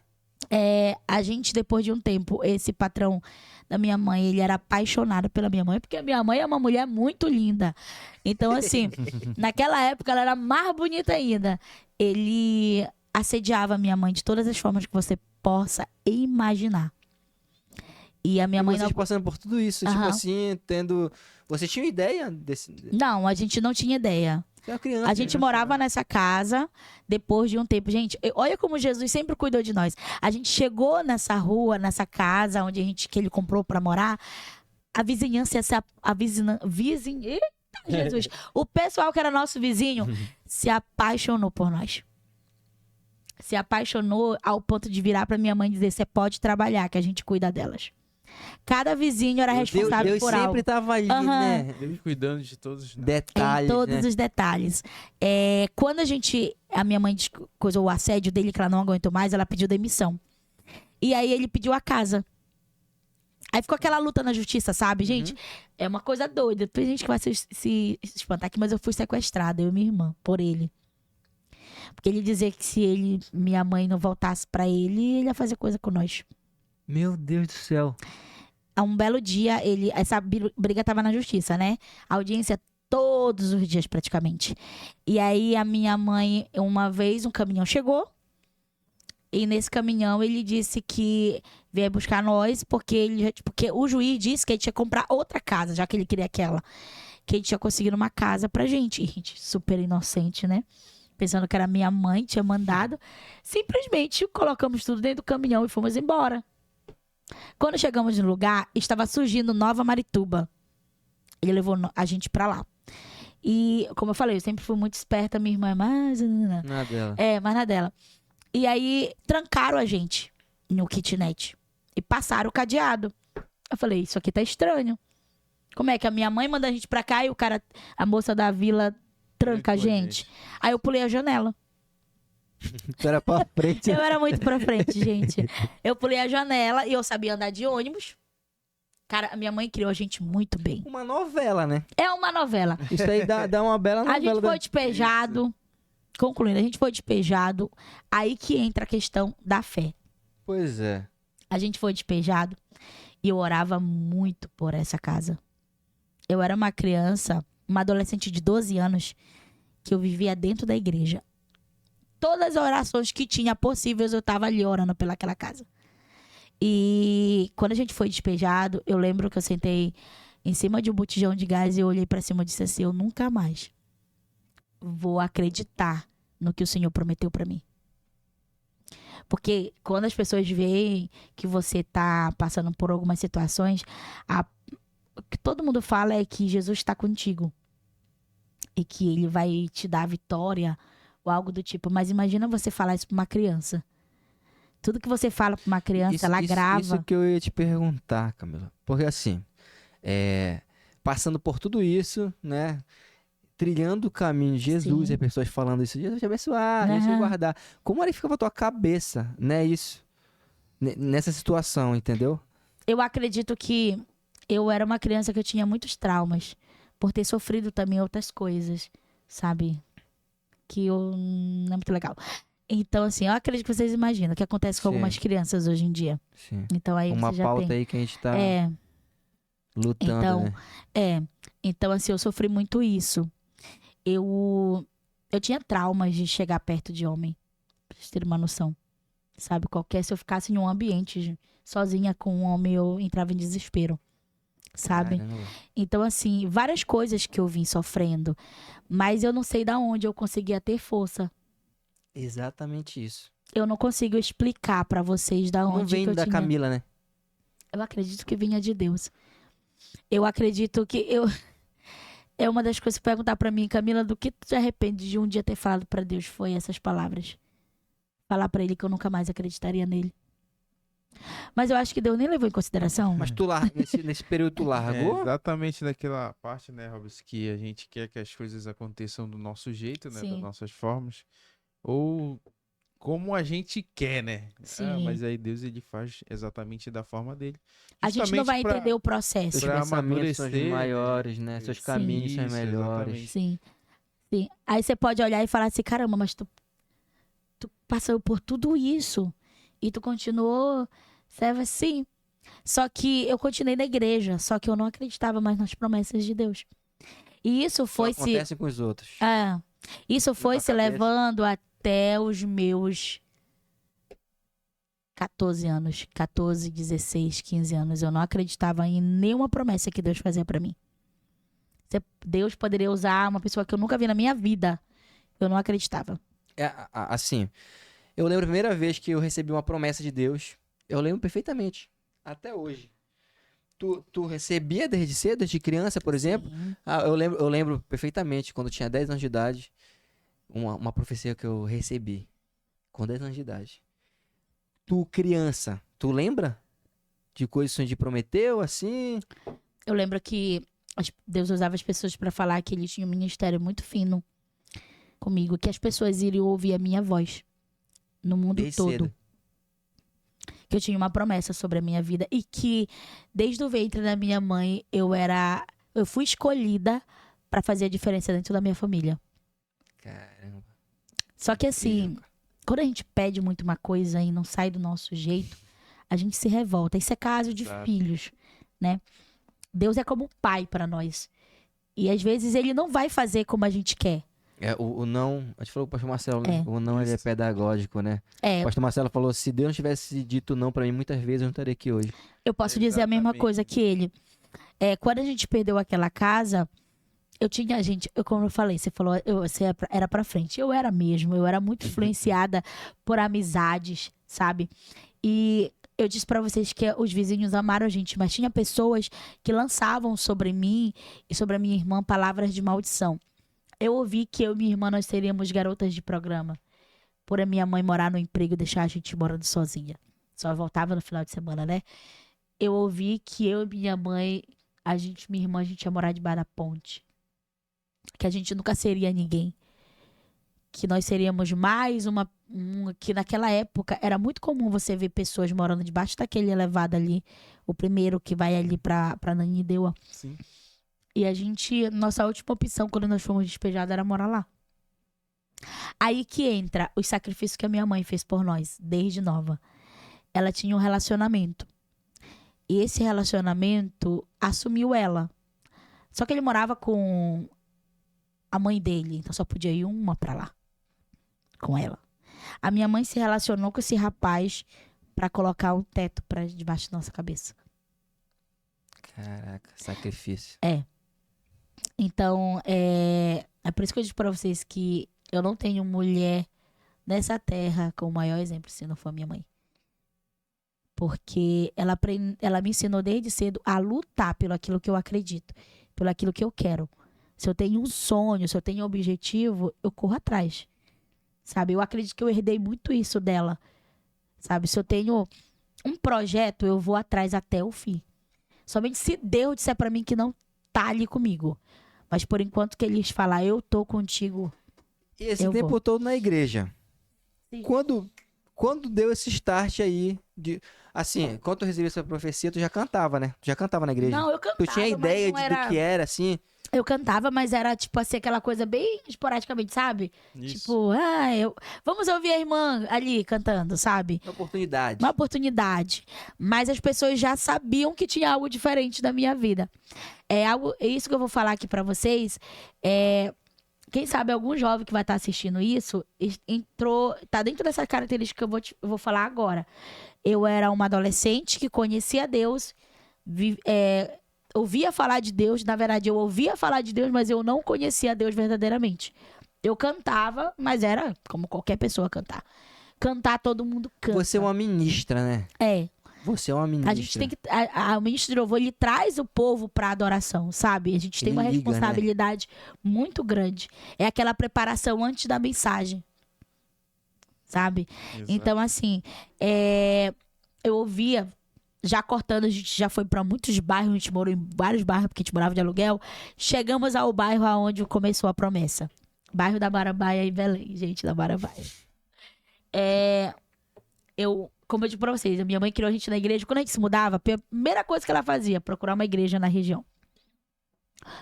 Speaker 3: A gente, depois de um tempo, esse patrão da minha mãe, ele era apaixonado pela minha mãe, porque a minha mãe é uma mulher muito linda. Então, assim, naquela época ela era mais bonita ainda. Ele assediava a minha mãe de todas as formas que você possa imaginar. E a minha
Speaker 1: E
Speaker 3: mãe
Speaker 1: vocês
Speaker 3: não...
Speaker 1: passando por tudo isso, tipo
Speaker 3: Aham.
Speaker 1: assim, tendo... Você tinha ideia desse...
Speaker 3: Não, a gente não tinha ideia.
Speaker 1: Você é uma criança.
Speaker 3: A gente morava nessa casa depois de um tempo. Gente, olha como Jesus sempre cuidou de nós. A gente chegou nessa rua, nessa casa que ele comprou pra morar. A vizinhança, Eita, Jesus! O pessoal que era nosso vizinho se apaixonou por nós. Se apaixonou ao ponto de virar pra minha mãe e dizer: você pode trabalhar, que a gente cuida delas. Cada vizinho era responsável
Speaker 1: Deus
Speaker 3: por
Speaker 1: sempre
Speaker 3: algo.
Speaker 1: tava ali,
Speaker 3: Aham.
Speaker 1: né?
Speaker 2: Ele cuidando de todos, né?
Speaker 1: Detalhes,
Speaker 3: Em todos
Speaker 1: né?
Speaker 3: os detalhes. Quando a minha mãe coisou o assédio dele, que ela não aguentou mais, ela pediu demissão. E aí ele pediu a casa. Aí ficou aquela luta na justiça, sabe, gente? É uma coisa doida. Tem gente que vai se espantar aqui, mas eu fui sequestrada, eu e minha irmã, por ele. Porque ele dizia que se minha mãe não voltasse pra ele ia fazer coisa com nós.
Speaker 1: Meu Deus do céu.
Speaker 3: A um belo dia, essa briga tava na justiça, né? Audiência todos os dias, praticamente. E aí, a minha mãe, uma vez, um caminhão chegou. E nesse caminhão, ele disse que veio buscar nós, porque o juiz disse que ele tinha que comprar outra casa, já que ele queria aquela. Que ele tinha conseguido uma casa pra gente. E a gente, super inocente, né? Pensando que era minha mãe, tinha mandado. Simplesmente colocamos tudo dentro do caminhão e fomos embora. Quando chegamos no lugar, estava surgindo Nova Marituba. Ele levou a gente pra lá. E, como eu falei, eu sempre fui muito esperta. Minha irmã é mais...
Speaker 1: Nada dela.
Speaker 3: mais na dela. E aí, trancaram a gente no kitnet. E passaram o cadeado. Eu falei, isso aqui tá estranho. Como é que a minha mãe manda a gente pra cá e a moça da vila tranca a
Speaker 2: Trancou a
Speaker 3: gente? Aí eu pulei a janela.
Speaker 1: Tu era pra frente.
Speaker 3: Eu era muito pra frente, gente. Eu pulei a janela e eu sabia andar de ônibus. Cara, a minha mãe criou a gente muito bem.
Speaker 1: Uma novela, né?
Speaker 3: É uma novela.
Speaker 1: Isso aí dá uma bela novela.
Speaker 3: A gente foi despejado. Concluindo, a gente foi despejado. Aí que entra a questão da fé.
Speaker 1: Pois é.
Speaker 3: A gente foi despejado e eu orava muito por essa casa. Eu era uma criança, uma adolescente de 12 anos, que eu vivia dentro da igreja. Todas as orações que tinha possíveis, eu tava ali orando pelaquela casa. E quando a gente foi despejado, eu lembro que eu sentei em cima de um botijão de gás e eu olhei pra cima e disse assim, eu nunca mais vou acreditar no que o Senhor prometeu pra mim. Porque quando as pessoas veem que você tá passando por algumas situações, o que todo mundo fala é que Jesus está contigo. E que ele vai te dar a vitória ou algo do tipo. Mas imagina você falar isso pra uma criança. Tudo que você fala pra uma criança, ela grava.
Speaker 1: Isso que eu ia te perguntar, Camila. Porque assim, passando por tudo isso, né? Trilhando o caminho de Jesus,
Speaker 3: Sim.
Speaker 1: e as pessoas falando isso, Jesus te abençoar, Jesus te
Speaker 3: Aham.
Speaker 1: guardar. Como é que ficava a tua cabeça, né? Isso. Nessa situação, entendeu?
Speaker 3: Eu acredito que eu era uma criança que eu tinha muitos traumas. Por ter sofrido também outras coisas, sabe? Que eu não é muito legal. Então, assim, eu acredito que vocês imaginam o que acontece com
Speaker 1: Sim.
Speaker 3: algumas crianças hoje em dia.
Speaker 1: Sim.
Speaker 3: Então, aí
Speaker 1: Uma
Speaker 3: você já
Speaker 1: pauta
Speaker 3: tem.
Speaker 1: aí que a gente tá
Speaker 3: É,
Speaker 1: lutando,
Speaker 3: então,
Speaker 1: né?
Speaker 3: Então, assim, eu sofri muito isso. Eu tinha traumas de chegar perto de homem, pra vocês terem uma noção. Sabe? Se eu ficasse em um ambiente sozinha com um homem, eu entrava em desespero. Sabe?
Speaker 1: Caramba.
Speaker 3: Então, assim, várias coisas que eu vim sofrendo. Mas eu não sei da onde eu conseguia ter força.
Speaker 1: Exatamente isso.
Speaker 3: Eu não consigo explicar pra vocês da
Speaker 1: Não
Speaker 3: onde
Speaker 1: vem
Speaker 3: que eu
Speaker 1: da
Speaker 3: tinha.
Speaker 1: Camila, né?
Speaker 3: Eu acredito que vinha de Deus. Eu acredito que eu... É uma das coisas que perguntar pra mim, Camila, do que tu te arrepende de um dia ter falado pra Deus? Foi essas palavras. Falar pra ele que eu nunca mais acreditaria nele. Mas eu acho que Deus nem levou em consideração.
Speaker 1: Mas tu larga, nesse período tu
Speaker 2: É
Speaker 1: largou?
Speaker 2: exatamente daquela parte, né, Robson, que a gente quer que as coisas aconteçam do nosso jeito, né, das
Speaker 3: Sim.
Speaker 2: nossas formas, ou como a gente quer, né?
Speaker 3: Sim.
Speaker 2: Mas aí Deus, ele faz exatamente da forma dele.
Speaker 3: A gente não vai entender o processo.
Speaker 1: Seus
Speaker 2: Pra
Speaker 1: pensamentos são os
Speaker 2: amadurecer,
Speaker 1: maiores, né? Seus caminhos são
Speaker 2: Isso,
Speaker 1: melhores.
Speaker 2: exatamente.
Speaker 3: Sim. Sim. Aí você pode olhar e falar assim, caramba, mas tu passou por tudo isso e tu continuou, serve assim. Só que eu continuei na igreja, só que eu não acreditava mais nas promessas de Deus. E isso foi
Speaker 1: Só acontece com os outros.
Speaker 3: isso foi
Speaker 1: tua
Speaker 3: se
Speaker 1: cabeça.
Speaker 3: levando até os meus 14 anos, 14, 16, 15 anos. Eu não acreditava em nenhuma promessa que Deus fazia pra mim. Deus poderia usar uma pessoa que eu nunca vi na minha vida. Eu não acreditava.
Speaker 1: Assim, eu lembro a primeira vez que eu recebi uma promessa de Deus. Eu lembro perfeitamente. Até hoje. Tu recebia desde cedo, desde criança, por exemplo?
Speaker 3: Sim.
Speaker 1: Eu lembro perfeitamente, quando eu tinha 10 anos de idade, uma profecia que eu recebi. Com 10 anos de idade. Tu, criança, tu lembra de coisas que o Senhor te prometeu, assim?
Speaker 3: Eu lembro que Deus usava as pessoas pra falar que ele tinha um ministério muito fino comigo, que as pessoas iriam ouvir a minha voz no mundo
Speaker 1: Desde
Speaker 3: todo.
Speaker 1: cedo.
Speaker 3: Que eu tinha uma promessa sobre a minha vida e que desde o ventre da minha mãe eu fui escolhida pra fazer a diferença dentro da minha família.
Speaker 1: Caramba.
Speaker 3: Só que assim,
Speaker 1: Incrível, cara.
Speaker 3: quando a gente pede muito uma coisa e não sai do nosso jeito, a gente se revolta. Isso é caso de
Speaker 2: Exato.
Speaker 3: filhos, né? Deus é como um pai pra nós. E às vezes ele não vai fazer como a gente quer.
Speaker 1: O não, a gente falou com o pastor Marcelo, né?
Speaker 3: É.
Speaker 1: O não, ele é
Speaker 2: Isso.
Speaker 1: pedagógico, né? O pastor Marcelo falou, se Deus não tivesse dito não pra mim muitas vezes, eu não estaria aqui hoje.
Speaker 3: Eu posso dizer a mesma
Speaker 2: Exatamente.
Speaker 3: coisa que ele. Quando a gente perdeu aquela casa, como eu falei, você falou, você era pra frente. Eu era mesmo, eu era muito influenciada por amizades, sabe? E eu disse pra vocês que os vizinhos amaram a gente, mas tinha pessoas que lançavam sobre mim e sobre a minha irmã palavras de maldição. Eu ouvi que eu e minha irmã, nós seríamos garotas de programa. Por a minha mãe morar no emprego e deixar a gente morando sozinha. Só voltava no final de semana, né? Eu ouvi que eu e minha mãe, minha irmã, a gente ia morar debaixo da ponte. Que a gente nunca seria ninguém. Que nós seríamos mais que naquela época era muito comum você ver pessoas morando debaixo daquele elevado ali. O primeiro que vai ali pra Nanindeua.
Speaker 2: Sim.
Speaker 3: E nossa última opção quando nós fomos despejados era morar lá. Aí que entra os sacrifícios que a minha mãe fez por nós, desde nova. Ela tinha um relacionamento. E esse relacionamento assumiu ela. Só que ele morava com a mãe dele, então só podia ir uma pra lá. Com ela. A minha mãe se relacionou com esse rapaz pra colocar um teto pra debaixo da nossa cabeça.
Speaker 1: Caraca, sacrifício.
Speaker 3: Então, é por isso que eu digo pra vocês que eu não tenho mulher nessa terra com o maior exemplo, se não for a minha mãe. Porque ela me ensinou desde cedo a lutar pelo aquilo que eu acredito, pelo aquilo que eu quero. Se eu tenho um sonho, se eu tenho um objetivo, eu corro atrás. Sabe? Eu acredito que eu herdei muito isso dela. Sabe? Se eu tenho um projeto, eu vou atrás até o fim. Somente se Deus disser pra mim que não tá ali comigo. Mas por enquanto que eles falar, eu tô contigo.
Speaker 1: E esse
Speaker 3: Eu
Speaker 1: tempo
Speaker 3: vou.
Speaker 1: todo na igreja.
Speaker 3: Sim.
Speaker 1: Quando quando deu esse start aí de... Assim, quando tu recebeu essa profecia, tu já cantava, né? Tu já cantava na igreja.
Speaker 3: Não, eu cantava,
Speaker 1: Tu tinha
Speaker 3: mas
Speaker 1: ideia
Speaker 3: não era...
Speaker 1: do que era, assim?
Speaker 3: Eu cantava, mas era, tipo assim, aquela coisa bem esporadicamente, sabe?
Speaker 2: Isso.
Speaker 3: Tipo, vamos ouvir a irmã ali cantando, sabe?
Speaker 1: Uma oportunidade.
Speaker 3: Uma oportunidade. Mas as pessoas já sabiam que tinha algo diferente na minha vida. É isso que eu vou falar aqui pra vocês. Quem sabe algum jovem que vai estar assistindo isso tá dentro dessa característica que eu vou falar agora. Eu era uma adolescente que conhecia Deus, ouvia falar de Deus. Na verdade, eu ouvia falar de Deus, mas eu não conhecia Deus verdadeiramente. Eu cantava, mas era como qualquer pessoa cantar. Cantar, todo mundo canta.
Speaker 1: Você é uma ministra, né? Você é uma ministra.
Speaker 3: A gente tem que... O ministro de louvor, ele traz o povo pra adoração, sabe? A gente tem
Speaker 1: Ele
Speaker 3: uma
Speaker 1: liga,
Speaker 3: responsabilidade muito grande. É aquela preparação antes da mensagem, sabe?
Speaker 2: Exato.
Speaker 3: Então, assim, eu ouvia... Já cortando, a gente já foi pra muitos bairros, a gente morou em vários bairros, porque a gente morava de aluguel. Chegamos ao bairro onde começou a promessa. Bairro da Barabaia, em Belém, gente, da Barabaia. Como eu digo pra vocês, a minha mãe criou a gente na igreja. Quando a gente se mudava, a primeira coisa que ela fazia, procurar uma igreja na região.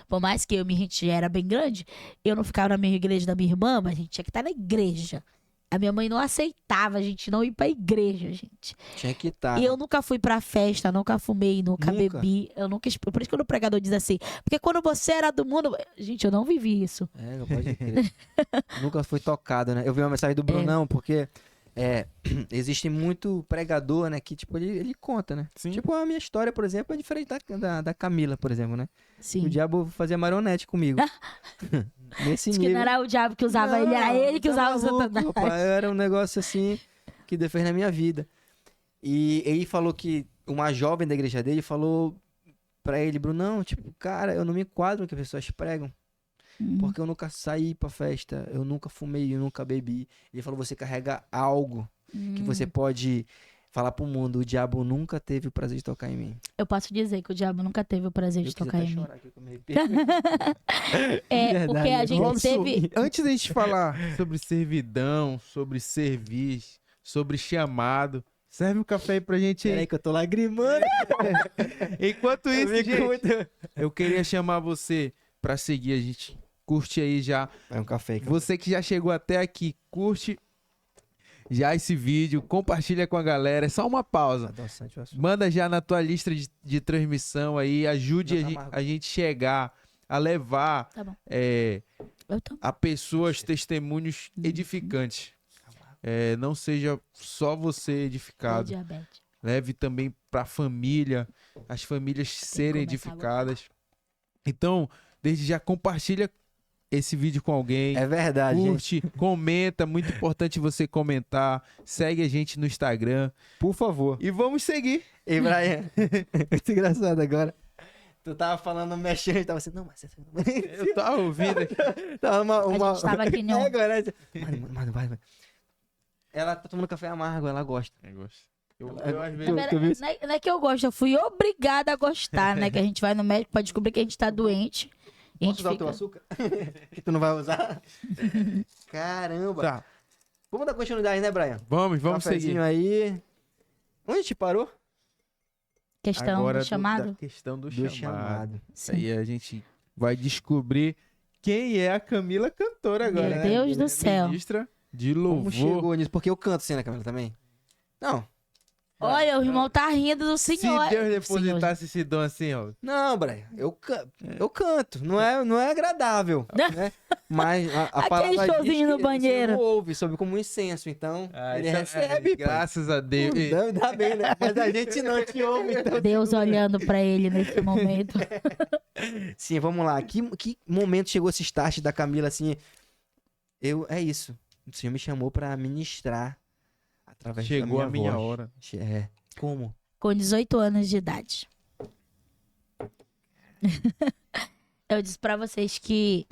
Speaker 3: Por mais que a gente era bem grande, eu não ficava na mesma igreja da minha irmã, mas a gente tinha que estar na igreja. A minha mãe não aceitava a gente não ir pra igreja, gente.
Speaker 1: Tinha que estar.
Speaker 3: E eu nunca fui pra festa, nunca fumei, nunca
Speaker 1: Nunca?
Speaker 3: bebi. Por isso que o pregador diz assim, porque quando você era do mundo... Gente, eu não vivi isso.
Speaker 1: Não pode crer. Nunca fui tocado, né? Eu vi uma mensagem do Brunão, porque existe muito pregador, né? Que, tipo, ele conta, né?
Speaker 2: Sim.
Speaker 1: Tipo, a minha história, por exemplo, é diferente da Camila, por exemplo, né?
Speaker 3: Sim.
Speaker 1: O diabo fazia marionete comigo. Nesse
Speaker 3: Diz que
Speaker 1: nível.
Speaker 3: não era o diabo que usava ele, era ele que
Speaker 1: tá
Speaker 3: usava o
Speaker 1: maluco,
Speaker 3: Satanás.
Speaker 1: rapaz. Era um negócio assim que Deus fez na minha vida. E ele falou que uma jovem da igreja dele falou pra ele, Brunão, tipo, cara, eu não me enquadro no que as pessoas pregam. Porque eu nunca saí pra festa, eu nunca fumei, eu nunca bebi. Ele falou, você carrega algo que você pode falar pro mundo. O diabo nunca teve o prazer de tocar em mim.
Speaker 3: Eu posso dizer que o diabo nunca teve o prazer de
Speaker 1: Eu quis
Speaker 3: tocar
Speaker 1: até
Speaker 3: em mim.
Speaker 1: chorar aqui, que eu me arrepio.
Speaker 3: Porque a gente
Speaker 2: Robson,
Speaker 3: teve...
Speaker 2: antes da gente falar sobre servidão, sobre serviço, sobre chamado, serve um café aí pra gente aí.
Speaker 1: Peraí que eu tô lagrimando.
Speaker 2: Enquanto isso,
Speaker 1: Eu fico
Speaker 2: gente,
Speaker 1: muito-
Speaker 2: eu queria chamar você pra seguir a gente. Curte aí já.
Speaker 1: É um café.
Speaker 2: Você que já chegou até aqui, curte já esse vídeo, compartilha com a galera. É só uma pausa.
Speaker 1: Adoçante o assunto.
Speaker 2: Manda já na tua lista de transmissão aí. Ajude
Speaker 1: Já tá
Speaker 2: a
Speaker 1: amargo.
Speaker 2: gente chegar a levar
Speaker 3: Tá bom.
Speaker 2: a
Speaker 3: Eu tô...
Speaker 2: pessoas testemunhos edificantes. Não seja só você edificado.
Speaker 3: diabetes.
Speaker 2: Leve também para a família, as famílias serem
Speaker 3: começar a
Speaker 2: edificadas. Então, desde já compartilha esse vídeo com alguém.
Speaker 1: É verdade, gente.
Speaker 2: Curte, comenta, muito importante você comentar. Segue a gente no Instagram.
Speaker 1: Por favor.
Speaker 2: E vamos seguir.
Speaker 1: E Brian, muito engraçado agora. Tu tava falando, mexendo, tava assim, não, mas...
Speaker 2: Eu tava ouvindo aqui.
Speaker 1: Tava uma...
Speaker 3: A gente tava aqui no...
Speaker 1: agora... Mano, vai. Ela tá tomando café amargo, ela gosta.
Speaker 2: Eu,
Speaker 1: É,
Speaker 2: às
Speaker 1: tu-
Speaker 2: vezes,
Speaker 1: tu viu isso?
Speaker 3: Não é que eu gosto, eu fui obrigada a gostar, né? Que a gente vai no médico pra descobrir que a gente tá doente. E a
Speaker 1: Posso
Speaker 3: gente
Speaker 1: usar o teu
Speaker 3: fica...
Speaker 1: açúcar? Que tu não vai usar? Caramba.
Speaker 2: Tá,
Speaker 1: Vamos dar continuidade, né, Brian?
Speaker 2: vamos
Speaker 1: Cafezinho
Speaker 2: seguir.
Speaker 1: aí. Onde a gente parou?
Speaker 3: Questão
Speaker 2: Agora
Speaker 3: do chamado.
Speaker 2: da questão do
Speaker 1: Do
Speaker 2: chamado.
Speaker 1: chamado.
Speaker 2: Isso aí a gente vai descobrir quem é a Camila cantora agora,
Speaker 3: Meu
Speaker 2: né?
Speaker 3: Deus do céu.
Speaker 2: Ministra de
Speaker 1: Como
Speaker 2: louvor.
Speaker 1: chegou nisso? Porque eu canto assim, né, Camila, também? Não.
Speaker 3: Olha, o irmão tá rindo do
Speaker 2: Se
Speaker 3: senhor.
Speaker 2: Deus depositasse esse dom assim, ó.
Speaker 1: Não, Brian. Eu canto. Não é agradável, né? Mas a
Speaker 3: Aquele
Speaker 1: palavra diz
Speaker 3: showzinho no
Speaker 1: que
Speaker 3: banheiro.
Speaker 1: Você não ouve, soube como um incenso. Então, ele
Speaker 2: então,
Speaker 1: recebe, pô.
Speaker 2: graças a Deus.
Speaker 1: Dá bem, né? Mas a gente não te ouve, então.
Speaker 3: Deus olhando pra ele nesse momento.
Speaker 1: Sim, vamos lá. Que momento chegou esse start da Camila, assim? É isso. O Senhor me chamou pra ministrar através
Speaker 2: Chegou
Speaker 1: da
Speaker 2: a minha
Speaker 1: voz.
Speaker 2: hora.
Speaker 1: É. Como?
Speaker 3: Com 18 anos de idade. Eu disse pra vocês que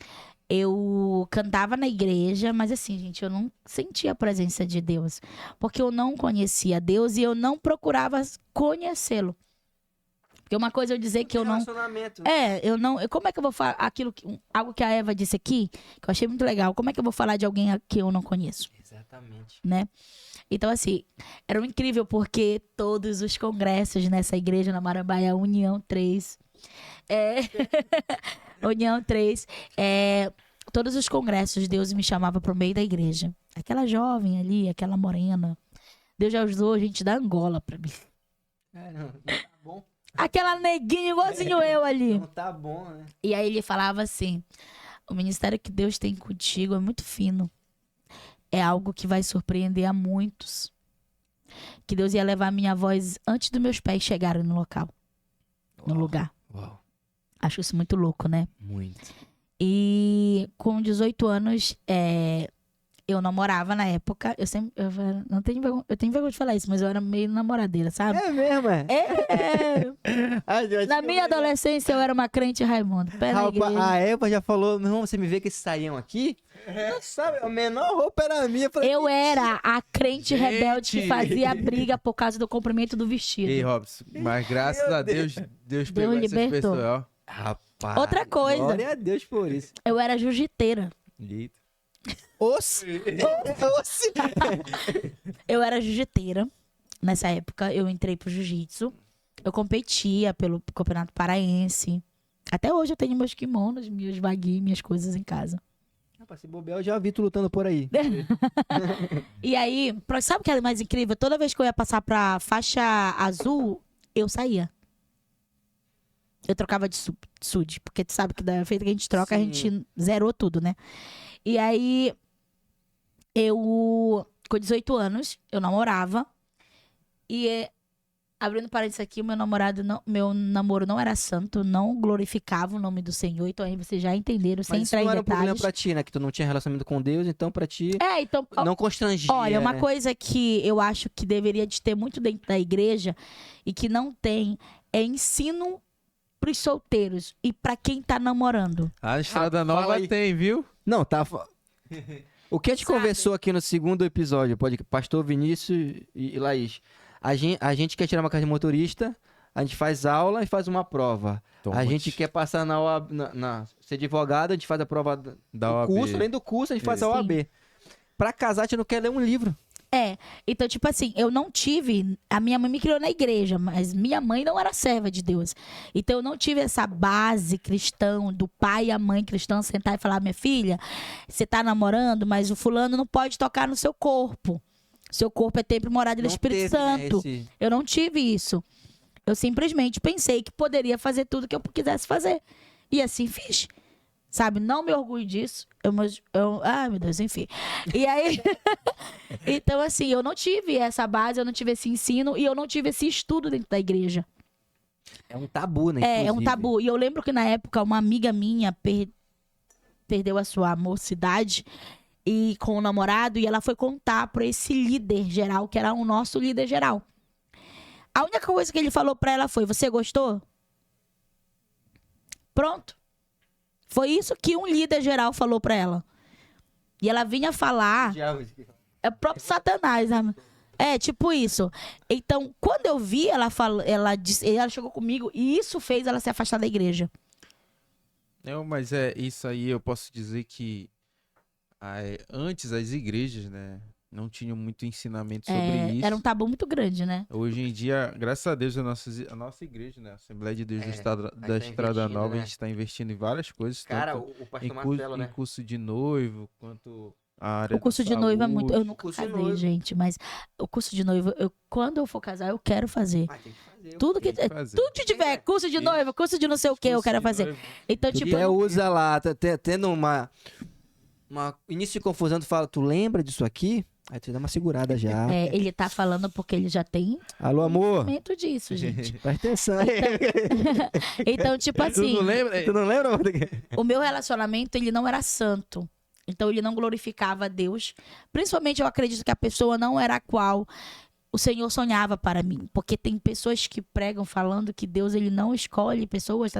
Speaker 3: eu cantava na igreja, mas assim, gente, eu não sentia a presença de Deus. Porque eu não conhecia Deus e eu não procurava conhecê-lo. Porque uma coisa é eu dizer que eu não...
Speaker 1: Relacionamento.
Speaker 3: Eu não... Como é que eu vou falar algo que a Eva disse aqui, que eu achei muito legal. Como é que eu vou falar de alguém que eu não conheço,
Speaker 1: Exatamente.
Speaker 3: né? Então, assim, era um incrível porque todos os congressos nessa igreja na Marambaia, União 3, União 3, todos os congressos, Deus me chamava pro meio da igreja. Aquela jovem ali, aquela morena. Deus já usou gente da Angola pra mim.
Speaker 1: Não tá bom.
Speaker 3: Aquela neguinha igualzinho eu ali.
Speaker 1: Não tá bom, né?
Speaker 3: E aí ele falava assim, o ministério que Deus tem contigo é muito fino. É algo que vai surpreender a muitos. Que Deus ia levar a minha voz antes dos meus pés chegarem no local. No lugar.
Speaker 1: Uau.
Speaker 3: Acho isso muito louco, né?
Speaker 1: Muito.
Speaker 3: E com 18 anos, eu namorava na época. Eu tenho vergonha de falar isso, mas eu era meio namoradeira, sabe?
Speaker 1: É mesmo, é?
Speaker 3: Na minha adolescência, eu era uma crente Raimundo.
Speaker 1: A Eva já falou, meu irmão, você me vê com esse saião aqui? Não sabe, a menor roupa era minha.
Speaker 3: Eu era a crente
Speaker 2: Gente!
Speaker 3: rebelde que fazia briga por causa do comprimento do vestido.
Speaker 2: Ei, Robson, mas graças a Deus, Deus pegou essas
Speaker 3: libertou.
Speaker 2: pessoas, ó.
Speaker 1: Rapaz.
Speaker 3: Outra coisa.
Speaker 1: Glória a Deus por isso.
Speaker 3: Eu era jiu-jiteira.
Speaker 2: Eita.
Speaker 3: Eu era jiu-jiteira. Nessa época, eu entrei pro jiu-jitsu. Eu competia pelo Campeonato Paraense. Até hoje eu tenho meus kimonos, meus baguinhos, minhas coisas em casa.
Speaker 1: Rapaz, se bobear, eu já vi tu lutando por aí.
Speaker 3: E aí, sabe o que é mais incrível? Toda vez que eu ia passar pra faixa azul, eu saía. Eu trocava de sud, porque tu sabe que da feita que a gente troca,
Speaker 1: Sim.
Speaker 3: a gente zerou tudo, né? E aí, eu, com 18 anos, eu namorava. E, abrindo parênteses aqui, meu namoro não era santo, não glorificava o nome do Senhor. Então aí vocês já entenderam, sem
Speaker 1: Mas isso
Speaker 3: entrar
Speaker 1: não
Speaker 3: em
Speaker 1: era um problema
Speaker 3: detalhes.
Speaker 1: pra ti, né? Que tu não tinha relacionamento com Deus, então pra ti
Speaker 3: Então,
Speaker 1: não constrangia,
Speaker 3: olha, uma
Speaker 1: né?
Speaker 3: coisa que eu acho que deveria de ter muito dentro da igreja e que não tem é ensino pros solteiros e pra quem tá namorando.
Speaker 2: A Estrada
Speaker 1: Fala
Speaker 2: Nova
Speaker 1: aí.
Speaker 2: tem, viu?
Speaker 1: Não, tá... O que a gente
Speaker 3: Sabe?
Speaker 1: conversou aqui no segundo episódio, Pastor Vinícius e Laís, a gente quer tirar uma carta de motorista, a gente faz aula e faz uma prova.
Speaker 2: Toma.
Speaker 1: A gente quer passar na OAB, ser advogado, a gente faz a prova
Speaker 2: Da
Speaker 1: do
Speaker 2: OAB.
Speaker 1: curso, além do curso, a gente faz a
Speaker 3: Sim.
Speaker 1: OAB. Pra casar, a gente não quer ler um livro.
Speaker 3: Então, tipo assim, eu não tive... A minha mãe me criou na igreja, mas minha mãe não era serva de Deus. Então, eu não tive essa base cristã do pai e a mãe cristã sentar e falar, minha filha, você tá namorando, mas o fulano não pode tocar no seu corpo. Seu corpo é templo e morada do
Speaker 1: Não
Speaker 3: Espírito
Speaker 1: teve, né,
Speaker 3: Santo.
Speaker 1: esse-
Speaker 3: Eu não tive isso. Eu simplesmente pensei que poderia fazer tudo que eu quisesse fazer. E assim fiz. Sabe? Não me orgulho disso. Ai, meu Deus, enfim. E aí... Então, assim, eu não tive essa base, eu não tive esse ensino e eu não tive esse estudo dentro da igreja.
Speaker 1: É um tabu, né?
Speaker 3: É um
Speaker 1: inclusive.
Speaker 3: tabu. E eu lembro que na época uma amiga minha perdeu a sua mocidade e com o namorado e ela foi contar para esse líder geral, que era o nosso líder geral. A única coisa que ele falou para ela foi: você gostou? Pronto. Foi isso que um líder geral falou para ela. E ela vinha falar. É o próprio Satanás, sabe? É, tipo isso. Então, quando eu vi, ela chegou comigo e isso fez ela se afastar da igreja.
Speaker 2: Não, mas isso aí eu posso dizer que antes as igrejas, né, não tinham muito ensinamento sobre isso.
Speaker 3: Era um tabu muito grande, né?
Speaker 2: Hoje em dia, graças a Deus, a nossa igreja, né, a Assembleia de Deus da
Speaker 1: tá
Speaker 2: Estrada
Speaker 1: investindo,
Speaker 2: Nova,
Speaker 1: né?
Speaker 2: a gente está investindo em várias coisas.
Speaker 1: Cara,
Speaker 2: tanto
Speaker 1: o pastor
Speaker 2: em
Speaker 1: Marcelo, né?
Speaker 2: curso de noivo, quanto a área
Speaker 3: O curso
Speaker 2: da
Speaker 3: de noiva é muito. Eu
Speaker 2: saúde.
Speaker 3: nunca
Speaker 1: curso de
Speaker 3: casei,
Speaker 1: noiva.
Speaker 3: gente, mas o curso de noiva, quando eu for casar, eu quero fazer.
Speaker 1: Ah, tem que fazer.
Speaker 3: Tudo que
Speaker 2: Tem que fazer.
Speaker 3: tudo que tiver, curso de
Speaker 2: Isso.
Speaker 3: noiva, curso de não sei o que, eu
Speaker 2: Curso
Speaker 3: quero
Speaker 2: de
Speaker 3: fazer.
Speaker 2: noivo.
Speaker 3: Então,
Speaker 1: Tu
Speaker 3: tipo,
Speaker 1: até usa lá, tendo uma início de confusão, tu fala, tu lembra disso aqui? Aí tu dá uma segurada já.
Speaker 3: ele tá falando porque ele já tem
Speaker 1: Alô, amor?
Speaker 3: conhecimento disso, gente.
Speaker 1: Presta atenção.
Speaker 3: Então, tipo
Speaker 2: Tu
Speaker 3: assim,
Speaker 2: não lembra?
Speaker 1: Tu não lembra?
Speaker 3: o meu relacionamento, ele não era santo. Então, ele não glorificava a Deus. Principalmente, eu acredito que a pessoa não era a qual o Senhor sonhava para mim. Porque tem pessoas que pregam falando que Deus, ele não escolhe pessoas.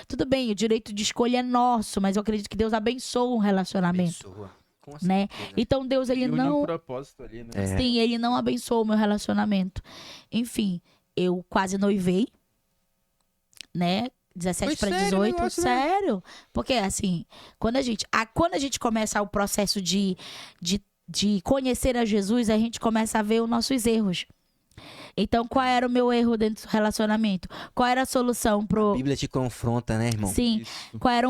Speaker 3: Tudo bem, o direito de escolha é nosso, mas eu acredito que Deus abençoa um relacionamento,
Speaker 1: Abençoa. Com
Speaker 3: né?
Speaker 1: certeza.
Speaker 3: Então, Deus, ele
Speaker 2: Une
Speaker 3: não...
Speaker 2: um propósito ali, né?
Speaker 1: É.
Speaker 3: Sim, ele não abençoou o meu relacionamento. Enfim, eu quase noivei, né? 17
Speaker 2: Foi
Speaker 3: para
Speaker 2: sério o
Speaker 3: 18,
Speaker 2: negócio, né?
Speaker 3: sério. Porque, assim, quando a gente começa o processo de de conhecer a Jesus, a gente começa a ver os nossos erros. Então, qual era o meu erro dentro do relacionamento? Qual era a solução
Speaker 1: A
Speaker 3: pro...
Speaker 1: Bíblia te confronta, né, irmão?
Speaker 3: Sim.
Speaker 2: Isso.
Speaker 3: Qual era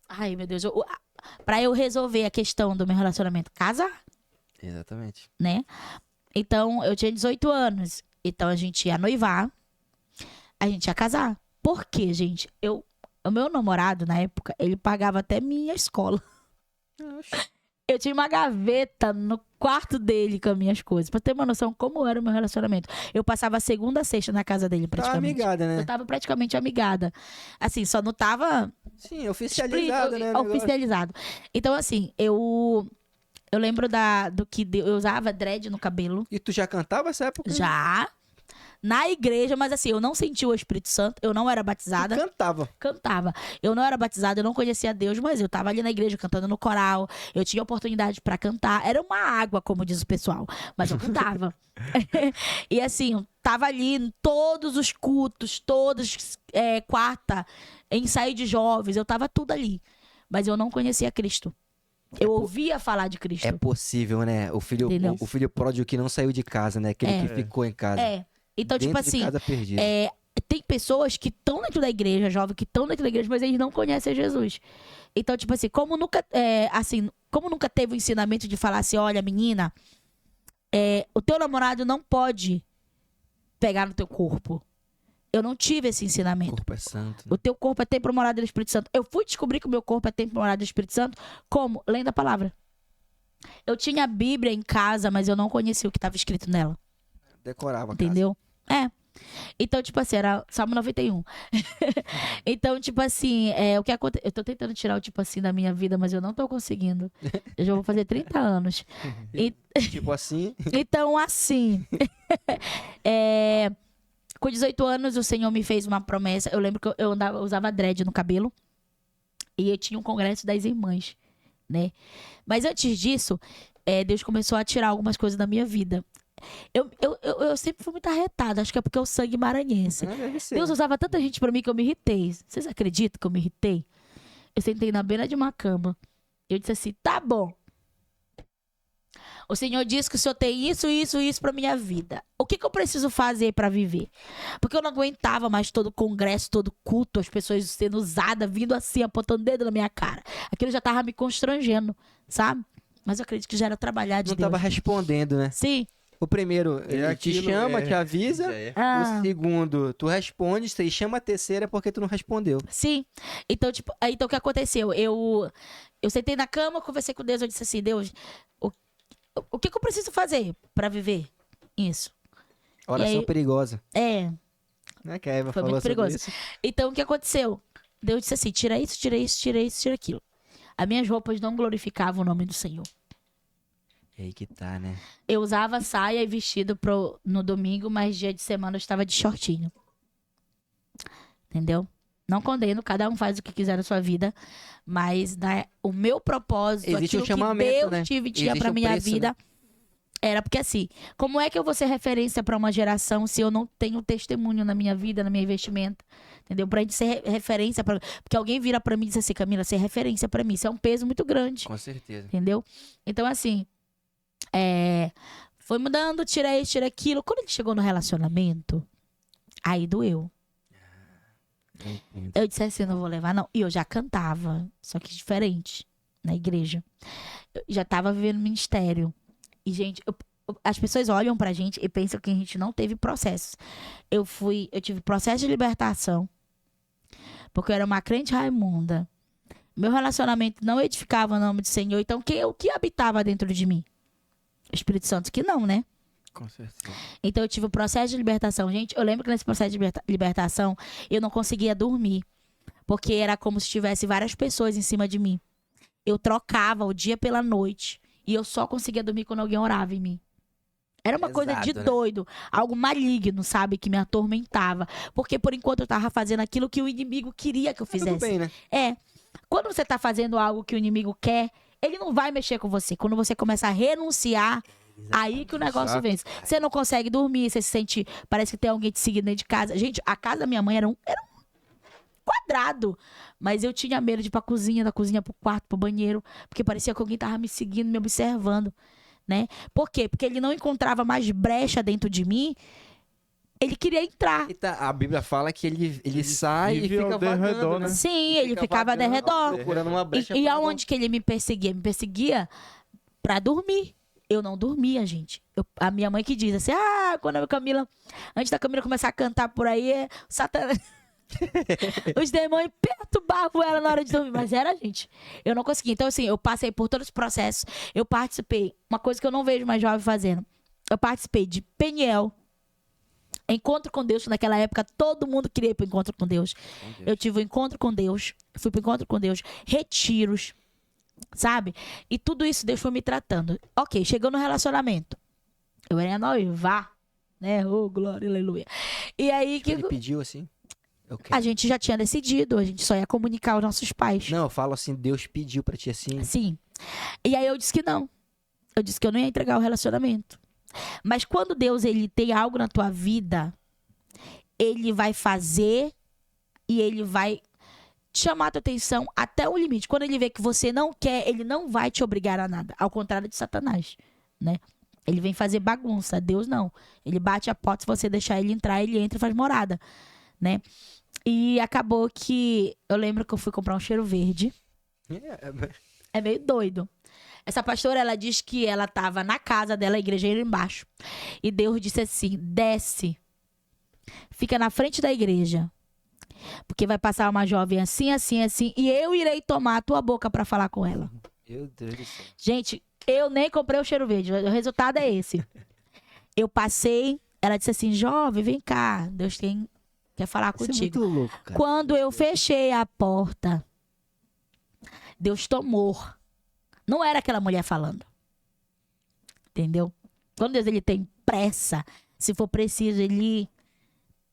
Speaker 3: ai, meu Deus. Pra eu resolver a questão do meu relacionamento? Casar,
Speaker 1: Exatamente.
Speaker 3: né? Então, eu tinha 18 anos. Então, a gente ia noivar. A gente ia casar. Por quê, gente? O meu namorado, na época, ele pagava até minha escola. Eu tinha uma gaveta no quarto dele com as minhas coisas. Pra ter uma noção como era o meu relacionamento. Eu passava a segunda a sexta na casa dele,
Speaker 1: Tá
Speaker 3: praticamente.
Speaker 1: amigada, né?
Speaker 3: Eu tava praticamente amigada. Assim, só não tava
Speaker 1: Sim, oficializado, né? o negócio.
Speaker 3: oficializado. Então, assim, eu lembro do que eu usava dread no cabelo.
Speaker 1: E tu já cantava essa época?
Speaker 3: Já. Na igreja, mas assim, eu não senti o Espírito Santo, eu não era
Speaker 1: Tu
Speaker 3: batizada.
Speaker 1: cantava.
Speaker 3: Cantava. Eu não era batizada, eu não conhecia Deus, mas eu tava ali na igreja cantando no coral. Eu tinha oportunidade pra cantar. Era uma água, como diz o pessoal, mas eu cantava. E assim, eu tava ali em todos os cultos, quarta, ensaio de jovens, eu tava tudo ali. Mas eu não conhecia Cristo. Eu ouvia falar de Cristo.
Speaker 1: É possível, né? O filho pródigo que não saiu de casa, né? Aquele que ficou em casa.
Speaker 3: Então,
Speaker 1: Dentro
Speaker 3: tipo assim,
Speaker 1: de casa perdido.
Speaker 3: tem pessoas que estão dentro da igreja, jovens que estão dentro da igreja, mas eles não conhecem Jesus. Então, tipo assim, como nunca teve o ensinamento de falar assim, olha, menina, o teu namorado não pode pegar no teu corpo. Eu não tive esse
Speaker 1: O
Speaker 3: ensinamento.
Speaker 1: corpo é santo.
Speaker 3: O teu corpo é templo morado do Espírito Santo. Eu fui descobrir que o meu corpo é templo morado do Espírito Santo como? Lendo a palavra. Eu tinha a Bíblia em casa, mas eu não conhecia o que estava escrito nela.
Speaker 1: Decorava a
Speaker 3: Entendeu? Então, tipo assim, era Salmo 91. Então, tipo assim, o que acontece... Eu tô tentando tirar o tipo assim da minha vida, mas eu não tô conseguindo. Eu já vou fazer 30 anos.
Speaker 1: casa. Tipo assim.
Speaker 3: Então, assim... Com 18 anos, o Senhor me fez uma promessa. Eu lembro que eu usava dread no cabelo. E eu tinha um congresso das irmãs, né? Mas antes disso, Deus começou a tirar algumas coisas da minha vida. Eu sempre fui muito arretada. Acho que é porque é o sangue maranhense.
Speaker 1: Deve ser.
Speaker 3: Deus usava tanta gente pra mim que eu me irritei. Vocês acreditam que eu me irritei? Eu sentei na beira de uma cama. Eu disse assim, tá bom. O Senhor disse que o Senhor tem isso, isso e isso pra minha vida. O que eu preciso fazer pra viver? Porque eu não aguentava mais todo congresso, todo culto, as pessoas sendo usadas, vindo assim, apontando o dedo na minha cara. Aquilo já tava me constrangendo, sabe? Mas eu acredito que já era trabalhar de
Speaker 1: Não
Speaker 3: Deus.
Speaker 1: tava respondendo, né?
Speaker 3: Sim.
Speaker 1: O primeiro, ele te
Speaker 2: aquilo,
Speaker 1: chama, te avisa.
Speaker 2: já é.
Speaker 3: Ah.
Speaker 1: O segundo, tu responde. Se chama a terceira é porque tu não respondeu.
Speaker 3: Sim. Então, tipo, então o que aconteceu? Eu sentei na cama, conversei com Deus, eu disse assim, Deus, o que eu preciso fazer pra viver isso?
Speaker 1: Oração
Speaker 3: aí-
Speaker 1: perigosa. Né? Que a Eva
Speaker 3: Foi
Speaker 1: falou
Speaker 3: muito
Speaker 1: sobre
Speaker 3: perigoso.
Speaker 1: isso.
Speaker 3: Então, o que aconteceu? Deus disse assim, tira isso, tira isso, tira isso, tira aquilo. As minhas roupas não glorificavam o nome do Senhor.
Speaker 1: E aí que tá, né?
Speaker 3: Eu usava saia e vestido no domingo, mas dia de semana eu estava de shortinho. Entendeu? Não condeno, cada um faz o que quiser na sua vida. Mas o meu propósito,
Speaker 1: Existe
Speaker 3: aquilo
Speaker 1: um chamamento,
Speaker 3: que Deus
Speaker 1: né?
Speaker 3: tinha
Speaker 1: Existe
Speaker 3: pra
Speaker 1: um
Speaker 3: minha
Speaker 1: preço,
Speaker 3: vida,
Speaker 1: né?
Speaker 3: era porque assim, como é que eu vou ser referência pra uma geração se eu não tenho testemunho na minha vida, na minha investimento? Entendeu? Pra gente ser referência, porque alguém vira pra mim e diz assim, Camila, ser referência pra mim, isso é um peso muito grande.
Speaker 1: Com certeza.
Speaker 3: Entendeu? Então, assim, foi mudando, tira isso, tira aquilo. Quando ele chegou no relacionamento, aí doeu. Eu disse assim, não vou levar, não. E eu já cantava, só que diferente, na igreja. Eu já tava vivendo ministério. E, gente, as pessoas olham pra gente e pensam que a gente não teve processo. Eu tive processo de libertação, porque eu era uma crente raimunda. Meu relacionamento não edificava o nome do Senhor. Então, o que habitava dentro de mim? O Espírito Santo que não, né?
Speaker 2: Com certeza.
Speaker 3: Então, eu tive o processo de libertação. Gente, eu lembro que nesse processo de libertação, eu não conseguia dormir. Porque era como se tivesse várias pessoas em cima de mim. Eu trocava o dia pela noite. E eu só conseguia dormir quando alguém orava em mim. Era uma coisa de
Speaker 1: Pesado, né?
Speaker 3: doido. Algo maligno, sabe? Que me atormentava. Porque, por enquanto, eu tava fazendo aquilo que o inimigo queria que eu fizesse.
Speaker 1: Tudo bem, né?
Speaker 3: Quando você tá fazendo algo que o inimigo quer, ele não vai mexer com você. Quando você começa a renunciar, aí que o negócio
Speaker 2: Exato.
Speaker 3: vence. Você não consegue dormir, você se sente... Parece que tem alguém te seguindo dentro de casa. Gente, a casa da minha mãe era 4 quadrado. Mas eu tinha medo de ir pra cozinha, da cozinha pro quarto, pro banheiro, porque parecia que alguém tava me seguindo, me observando, né? Por quê? Porque ele não encontrava mais brecha dentro de mim. Ele queria entrar.
Speaker 1: A Bíblia fala que ele sai e
Speaker 2: vive
Speaker 1: fica
Speaker 2: ao
Speaker 1: vagando,
Speaker 2: derredor,
Speaker 1: né?
Speaker 2: né?
Speaker 3: Sim, ele ficava ao
Speaker 1: vagando,
Speaker 3: redor.
Speaker 1: procurando uma brecha.
Speaker 3: E
Speaker 1: pra-
Speaker 3: aonde que ele me perseguia? Me perseguia pra dormir. Eu não dormia, gente. A minha mãe que diz assim, quando a Camila... Antes da Camila começar a cantar por aí, Satanás... Os demônios perturbavam ela na hora de dormir. Mas era, gente. Eu não conseguia. Então, assim, eu passei por todos os processos. Eu participei. Uma coisa que eu não vejo mais jovem fazendo. Eu participei de Peniel. Encontro com Deus. Naquela época, todo mundo queria ir pro encontro com Deus. Eu tive um encontro com Deus. Fui pro encontro com Deus. Retiros. Sabe? E tudo isso Deus foi me tratando. Ok, chegou no relacionamento. Eu era noiva, né? Oh, glória, aleluia. E aí que
Speaker 1: Ele pediu assim? Eu quero.
Speaker 3: a gente já tinha decidido, a gente só ia comunicar aos nossos pais.
Speaker 1: Não, eu falo assim, Deus pediu pra ti assim.
Speaker 3: Sim. E aí eu disse que não. Eu disse que eu não ia entregar o relacionamento. Mas quando Deus ele tem algo na tua vida, ele vai fazer e ele vai chamar a tua atenção até o limite. Quando ele vê que você não quer, ele não vai te obrigar a nada. Ao contrário de Satanás, né? Ele vem fazer bagunça. Deus não. Ele bate a porta, se você deixar ele entrar, ele entra e faz morada, né? E acabou que... Eu lembro que eu fui comprar um cheiro verde. É meio doido. Essa pastora, ela diz que ela estava na casa dela, a igreja era embaixo. E Deus disse assim, desce. Fica na frente da igreja. Porque vai passar uma jovem assim, assim, assim. E eu irei tomar a tua boca para falar com ela.
Speaker 1: Meu Deus do céu.
Speaker 3: Gente, eu nem comprei o cheiro verde. O resultado é esse. Eu passei, ela disse assim, jovem, vem cá. Deus quer falar
Speaker 1: Isso é
Speaker 3: contigo.
Speaker 1: muito louco, cara.
Speaker 3: Quando eu fechei a porta, Deus tomou. Não era aquela mulher falando. Entendeu? Quando Deus ele tem pressa, se for preciso, ele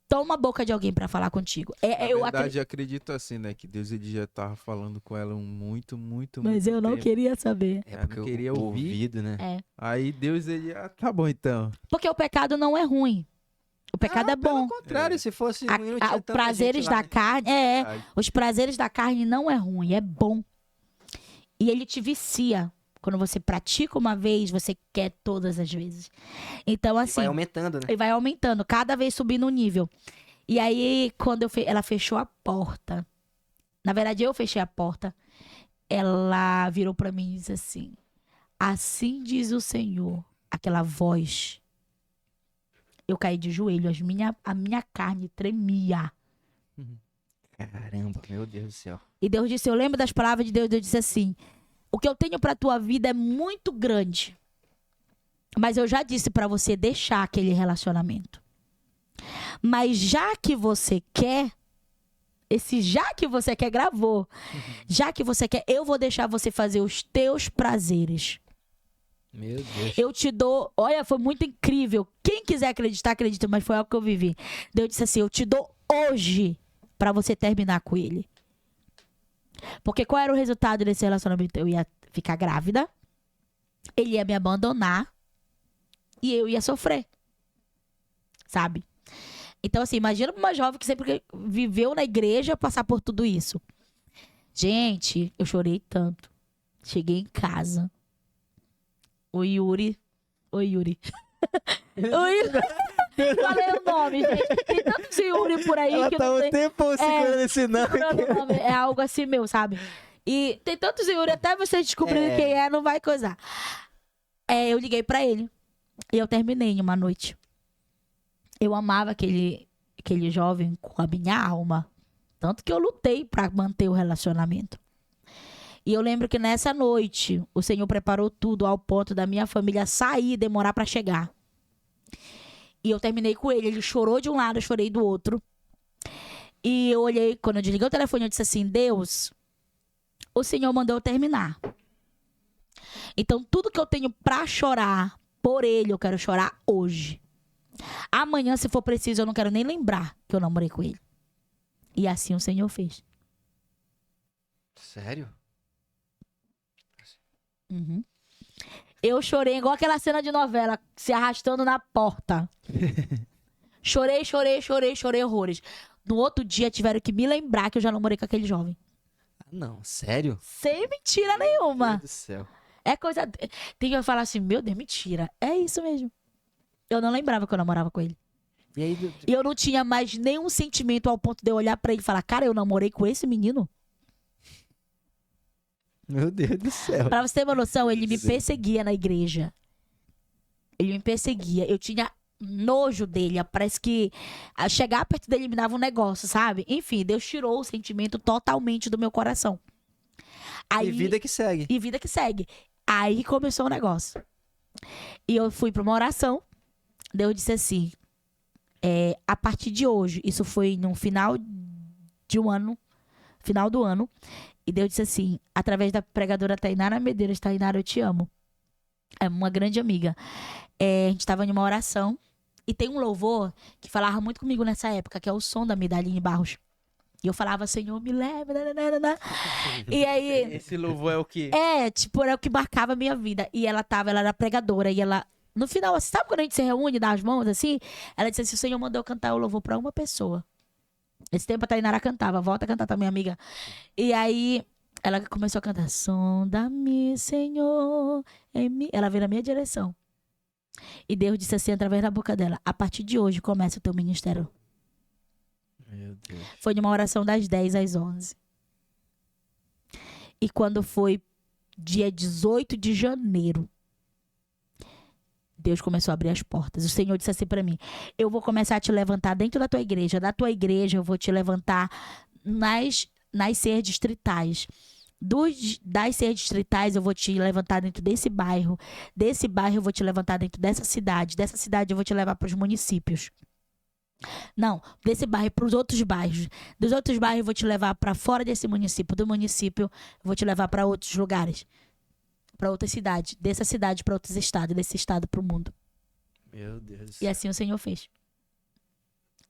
Speaker 3: toma a boca de alguém pra falar contigo.
Speaker 2: Na verdade, eu acredito assim, né? Que Deus ele já tava falando com ela muito
Speaker 3: Mas eu não
Speaker 2: tempo.
Speaker 3: queria saber.
Speaker 1: É porque
Speaker 2: não queria
Speaker 1: o
Speaker 2: ouvir.
Speaker 1: ouvido, né?
Speaker 3: É.
Speaker 2: Aí Deus ele, tá bom então.
Speaker 3: Porque o pecado não é ruim. O pecado é bom.
Speaker 1: Pelo contrário, se fosse ruim, não tinha
Speaker 3: Os
Speaker 1: tanta
Speaker 3: prazeres
Speaker 1: gente lá,
Speaker 3: da
Speaker 1: né?
Speaker 3: carne,
Speaker 2: Aí,
Speaker 3: os prazeres da carne não é ruim, é bom. E ele te vicia. Quando você pratica uma vez, você quer todas as vezes. Então,
Speaker 1: E
Speaker 3: assim,
Speaker 1: vai aumentando, né?
Speaker 3: ele vai aumentando, cada vez subindo o nível. E aí, quando ela fechou a porta, na verdade, eu fechei a porta, ela virou pra mim e disse assim, assim diz o Senhor, aquela voz. Eu caí de joelho, a minha carne tremia.
Speaker 1: Caramba, meu Deus do céu.
Speaker 3: E Deus disse, eu lembro das palavras de Deus, Deus disse assim, o que eu tenho pra tua vida é muito grande, mas eu já disse pra você deixar aquele relacionamento. Mas já que você quer, esse já que você quer gravou, já que você quer, eu vou deixar você fazer os teus prazeres.
Speaker 1: Meu Deus.
Speaker 3: Eu te dou, olha, foi muito incrível. Quem quiser acreditar, acredita, mas foi algo que eu vivi. Deus disse assim, eu te dou hoje pra você terminar com ele. Porque qual era o resultado desse relacionamento? Eu ia ficar grávida, ele ia me abandonar e eu ia sofrer. Sabe? Então, assim, imagina uma jovem que sempre viveu na igreja passar por tudo isso. Gente, eu chorei tanto. Cheguei em casa. Oi, Yuri. Oi, Yuri. Falei o nome, gente. Tem tantos Yuri por aí
Speaker 1: Ela
Speaker 3: que
Speaker 1: tá
Speaker 3: não
Speaker 1: um
Speaker 3: tem...
Speaker 1: tempo segurando esse nome.
Speaker 3: Segurando o nome. É algo assim meu, sabe? E tem tantos Yuri, até você descobrir quem é, não vai coisar. Eu liguei pra ele. E eu terminei em uma noite. Eu amava aquele jovem com a minha alma. Tanto que eu lutei pra manter o relacionamento. E eu lembro que nessa noite, o Senhor preparou tudo ao ponto da minha família sair e demorar pra chegar. E eu terminei com ele. Ele chorou de um lado, eu chorei do outro. E eu olhei, quando eu desliguei o telefone, eu disse assim, Deus, o Senhor mandou eu terminar. Então, tudo que eu tenho pra chorar por ele, eu quero chorar hoje. Amanhã, se for preciso, eu não quero nem lembrar que eu namorei com ele. E assim o Senhor fez.
Speaker 1: Sério?
Speaker 3: Uhum. Eu chorei igual aquela cena de novela, se arrastando na porta. Chorei horrores. no outro dia tiveram que me lembrar que eu já namorei com aquele jovem.
Speaker 1: Não, sério?
Speaker 3: Sem mentira
Speaker 1: Meu
Speaker 3: nenhuma.
Speaker 1: Deus do céu.
Speaker 3: É coisa. Tem que falar assim, meu Deus, mentira. É isso mesmo. Eu não lembrava que eu namorava com ele.
Speaker 1: E aí,
Speaker 3: E eu não tinha mais nenhum sentimento ao ponto de eu olhar pra ele e falar, cara, eu namorei com esse menino.
Speaker 1: meu Deus do céu.
Speaker 3: Pra você ter uma noção, ele me
Speaker 1: Sim.
Speaker 3: perseguia na igreja. Ele me perseguia. Eu tinha nojo dele. Parece que chegar perto dele me dava um negócio, sabe? Enfim, Deus tirou o sentimento totalmente do meu coração. Aí,
Speaker 1: E vida que segue.
Speaker 3: e vida que segue. Aí começou o negócio. E eu fui pra uma oração. Deus disse assim, a partir de hoje, isso foi no final de um ano, final do ano, e Deus disse assim, através da pregadora Tainara Medeiros, Tainara, eu te amo. É uma grande amiga. A gente estava em uma oração, e tem um louvor que falava muito comigo nessa época, que é o som da Medaline Barros. E eu falava, Senhor, me leve, nananana. E aí...
Speaker 2: Esse louvor é o quê?
Speaker 3: Tipo, era o que marcava a minha vida. E ela era pregadora, e ela... No final, assim, sabe quando a gente se reúne, dá as mãos, assim? Ela disse assim, o Senhor mandou eu cantar o louvor pra uma pessoa. Esse tempo a Tainara cantava, volta a cantar também, amiga. E aí, ela começou a cantar, sonda-me, Senhor, em mim. Ela veio na minha direção. E Deus disse assim, através da boca dela, a partir de hoje começa o teu ministério.
Speaker 1: Meu Deus.
Speaker 3: Foi numa oração das 10 às 11. E quando foi dia 18 de janeiro, Deus começou a abrir as portas. O Senhor disse assim pra mim, eu vou começar a te levantar dentro da tua igreja. Da tua igreja eu vou te levantar nas ceias distritais. Das ceias distritais eu vou te levantar dentro desse bairro. Desse bairro eu vou te levantar dentro dessa cidade. Dessa cidade eu vou te levar para os municípios. Não, desse bairro para os outros bairros. Dos outros bairros eu vou te levar para fora desse município. Do município eu vou te levar para outros lugares. Para outra cidade. Dessa cidade para outros estados. Desse estado para o mundo.
Speaker 1: Meu Deus do
Speaker 3: E
Speaker 1: céu.
Speaker 3: assim o Senhor fez.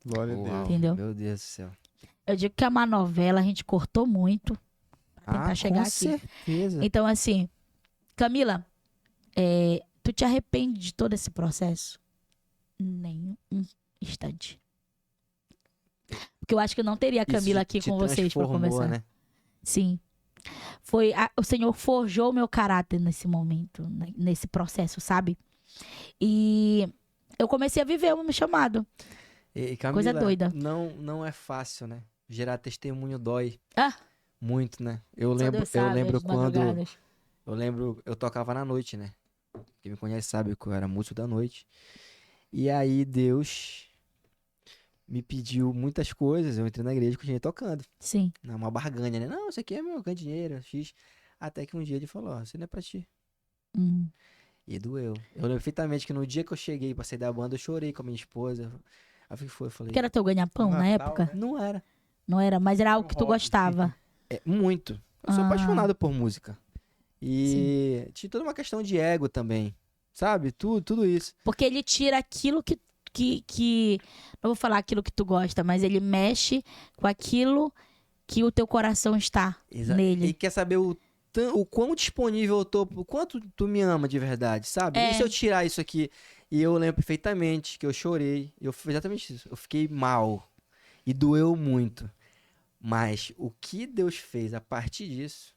Speaker 2: Glória a
Speaker 1: Uau,
Speaker 2: Deus.
Speaker 3: Entendeu?
Speaker 1: Meu Deus do céu.
Speaker 3: Eu digo que é uma novela, a gente cortou muito pra tentar chegar
Speaker 1: com
Speaker 3: aqui.
Speaker 1: certeza.
Speaker 3: Então, assim, Camila, tu te arrepende de todo esse processo? Nem um instante. Porque eu acho que eu não teria a Camila
Speaker 1: Isso
Speaker 3: aqui
Speaker 1: te
Speaker 3: com vocês pra
Speaker 1: transformou,
Speaker 3: conversar.
Speaker 1: né?
Speaker 3: Sim. O Senhor forjou o meu caráter nesse momento, nesse processo, sabe? E eu comecei a viver o meu chamado.
Speaker 1: E, Camila,
Speaker 3: Coisa doida.
Speaker 1: Não é fácil, né? Gerar testemunho dói.
Speaker 3: Ah.
Speaker 1: Muito, né? Eu
Speaker 3: Só
Speaker 1: lembro,
Speaker 3: Deus sabe,
Speaker 1: eu lembro
Speaker 3: as
Speaker 1: quando.
Speaker 3: madrugadas.
Speaker 1: Eu tocava na noite, né? Quem me conhece sabe que eu era músico da noite. E aí Deus me pediu muitas coisas. Eu entrei na igreja e continuei tocando.
Speaker 3: Sim.
Speaker 1: Uma barganha, né? Não, isso aqui é meu, ganho dinheiro, X. Até que um dia ele falou, ó, isso não é pra ti. E doeu. Eu lembro perfeitamente que no dia que eu cheguei pra sair da banda, eu chorei com a minha esposa. Aí o que foi? Eu falei,
Speaker 3: Que era teu ganha-pão na
Speaker 2: Natal,
Speaker 3: época?
Speaker 2: né?
Speaker 1: não era.
Speaker 3: Não era, mas era algo que tu
Speaker 2: hobby.
Speaker 3: gostava.
Speaker 1: Muito. Eu sou
Speaker 3: Ah.
Speaker 1: apaixonado por música. E tinha toda uma questão de ego também. Sabe? Tudo isso.
Speaker 3: Porque ele tira aquilo que. Não vou falar aquilo que tu gosta, mas ele mexe com aquilo que o teu coração está nele.
Speaker 1: E quer saber o quão disponível eu tô, o quanto tu me ama de verdade, sabe?
Speaker 3: É.
Speaker 1: E se eu tirar isso aqui? E eu lembro perfeitamente que eu chorei. Eu fiz exatamente isso. Eu fiquei mal. E doeu muito. Mas o que Deus fez a partir disso.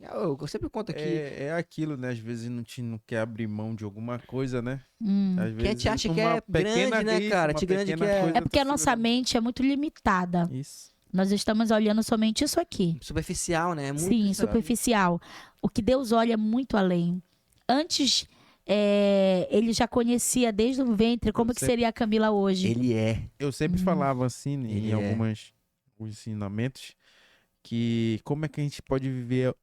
Speaker 1: Eu sempre conto aqui.
Speaker 2: É aquilo, né? Às vezes a gente não quer abrir mão de alguma coisa, né? Às
Speaker 1: Que a gente
Speaker 2: vezes
Speaker 1: acha que
Speaker 2: uma
Speaker 1: é
Speaker 2: pequena
Speaker 1: grande, né,
Speaker 2: isso,
Speaker 1: cara?
Speaker 2: uma
Speaker 1: De grande
Speaker 2: pequena
Speaker 1: que é.
Speaker 2: coisa
Speaker 3: É porque a
Speaker 2: tá
Speaker 3: nossa
Speaker 2: segurando.
Speaker 3: mente é muito limitada.
Speaker 2: Isso.
Speaker 3: Nós estamos olhando somente isso aqui.
Speaker 1: Superficial, né? É muito
Speaker 3: Sim,
Speaker 1: isso.
Speaker 3: superficial. O que Deus olha é muito além. Antes, ele já conhecia desde o ventre como que seria a Camila hoje.
Speaker 1: Ele é.
Speaker 2: Eu sempre falava assim,
Speaker 1: Ele
Speaker 2: em
Speaker 1: é.
Speaker 2: alguns ensinamentos, que como é que a gente pode viver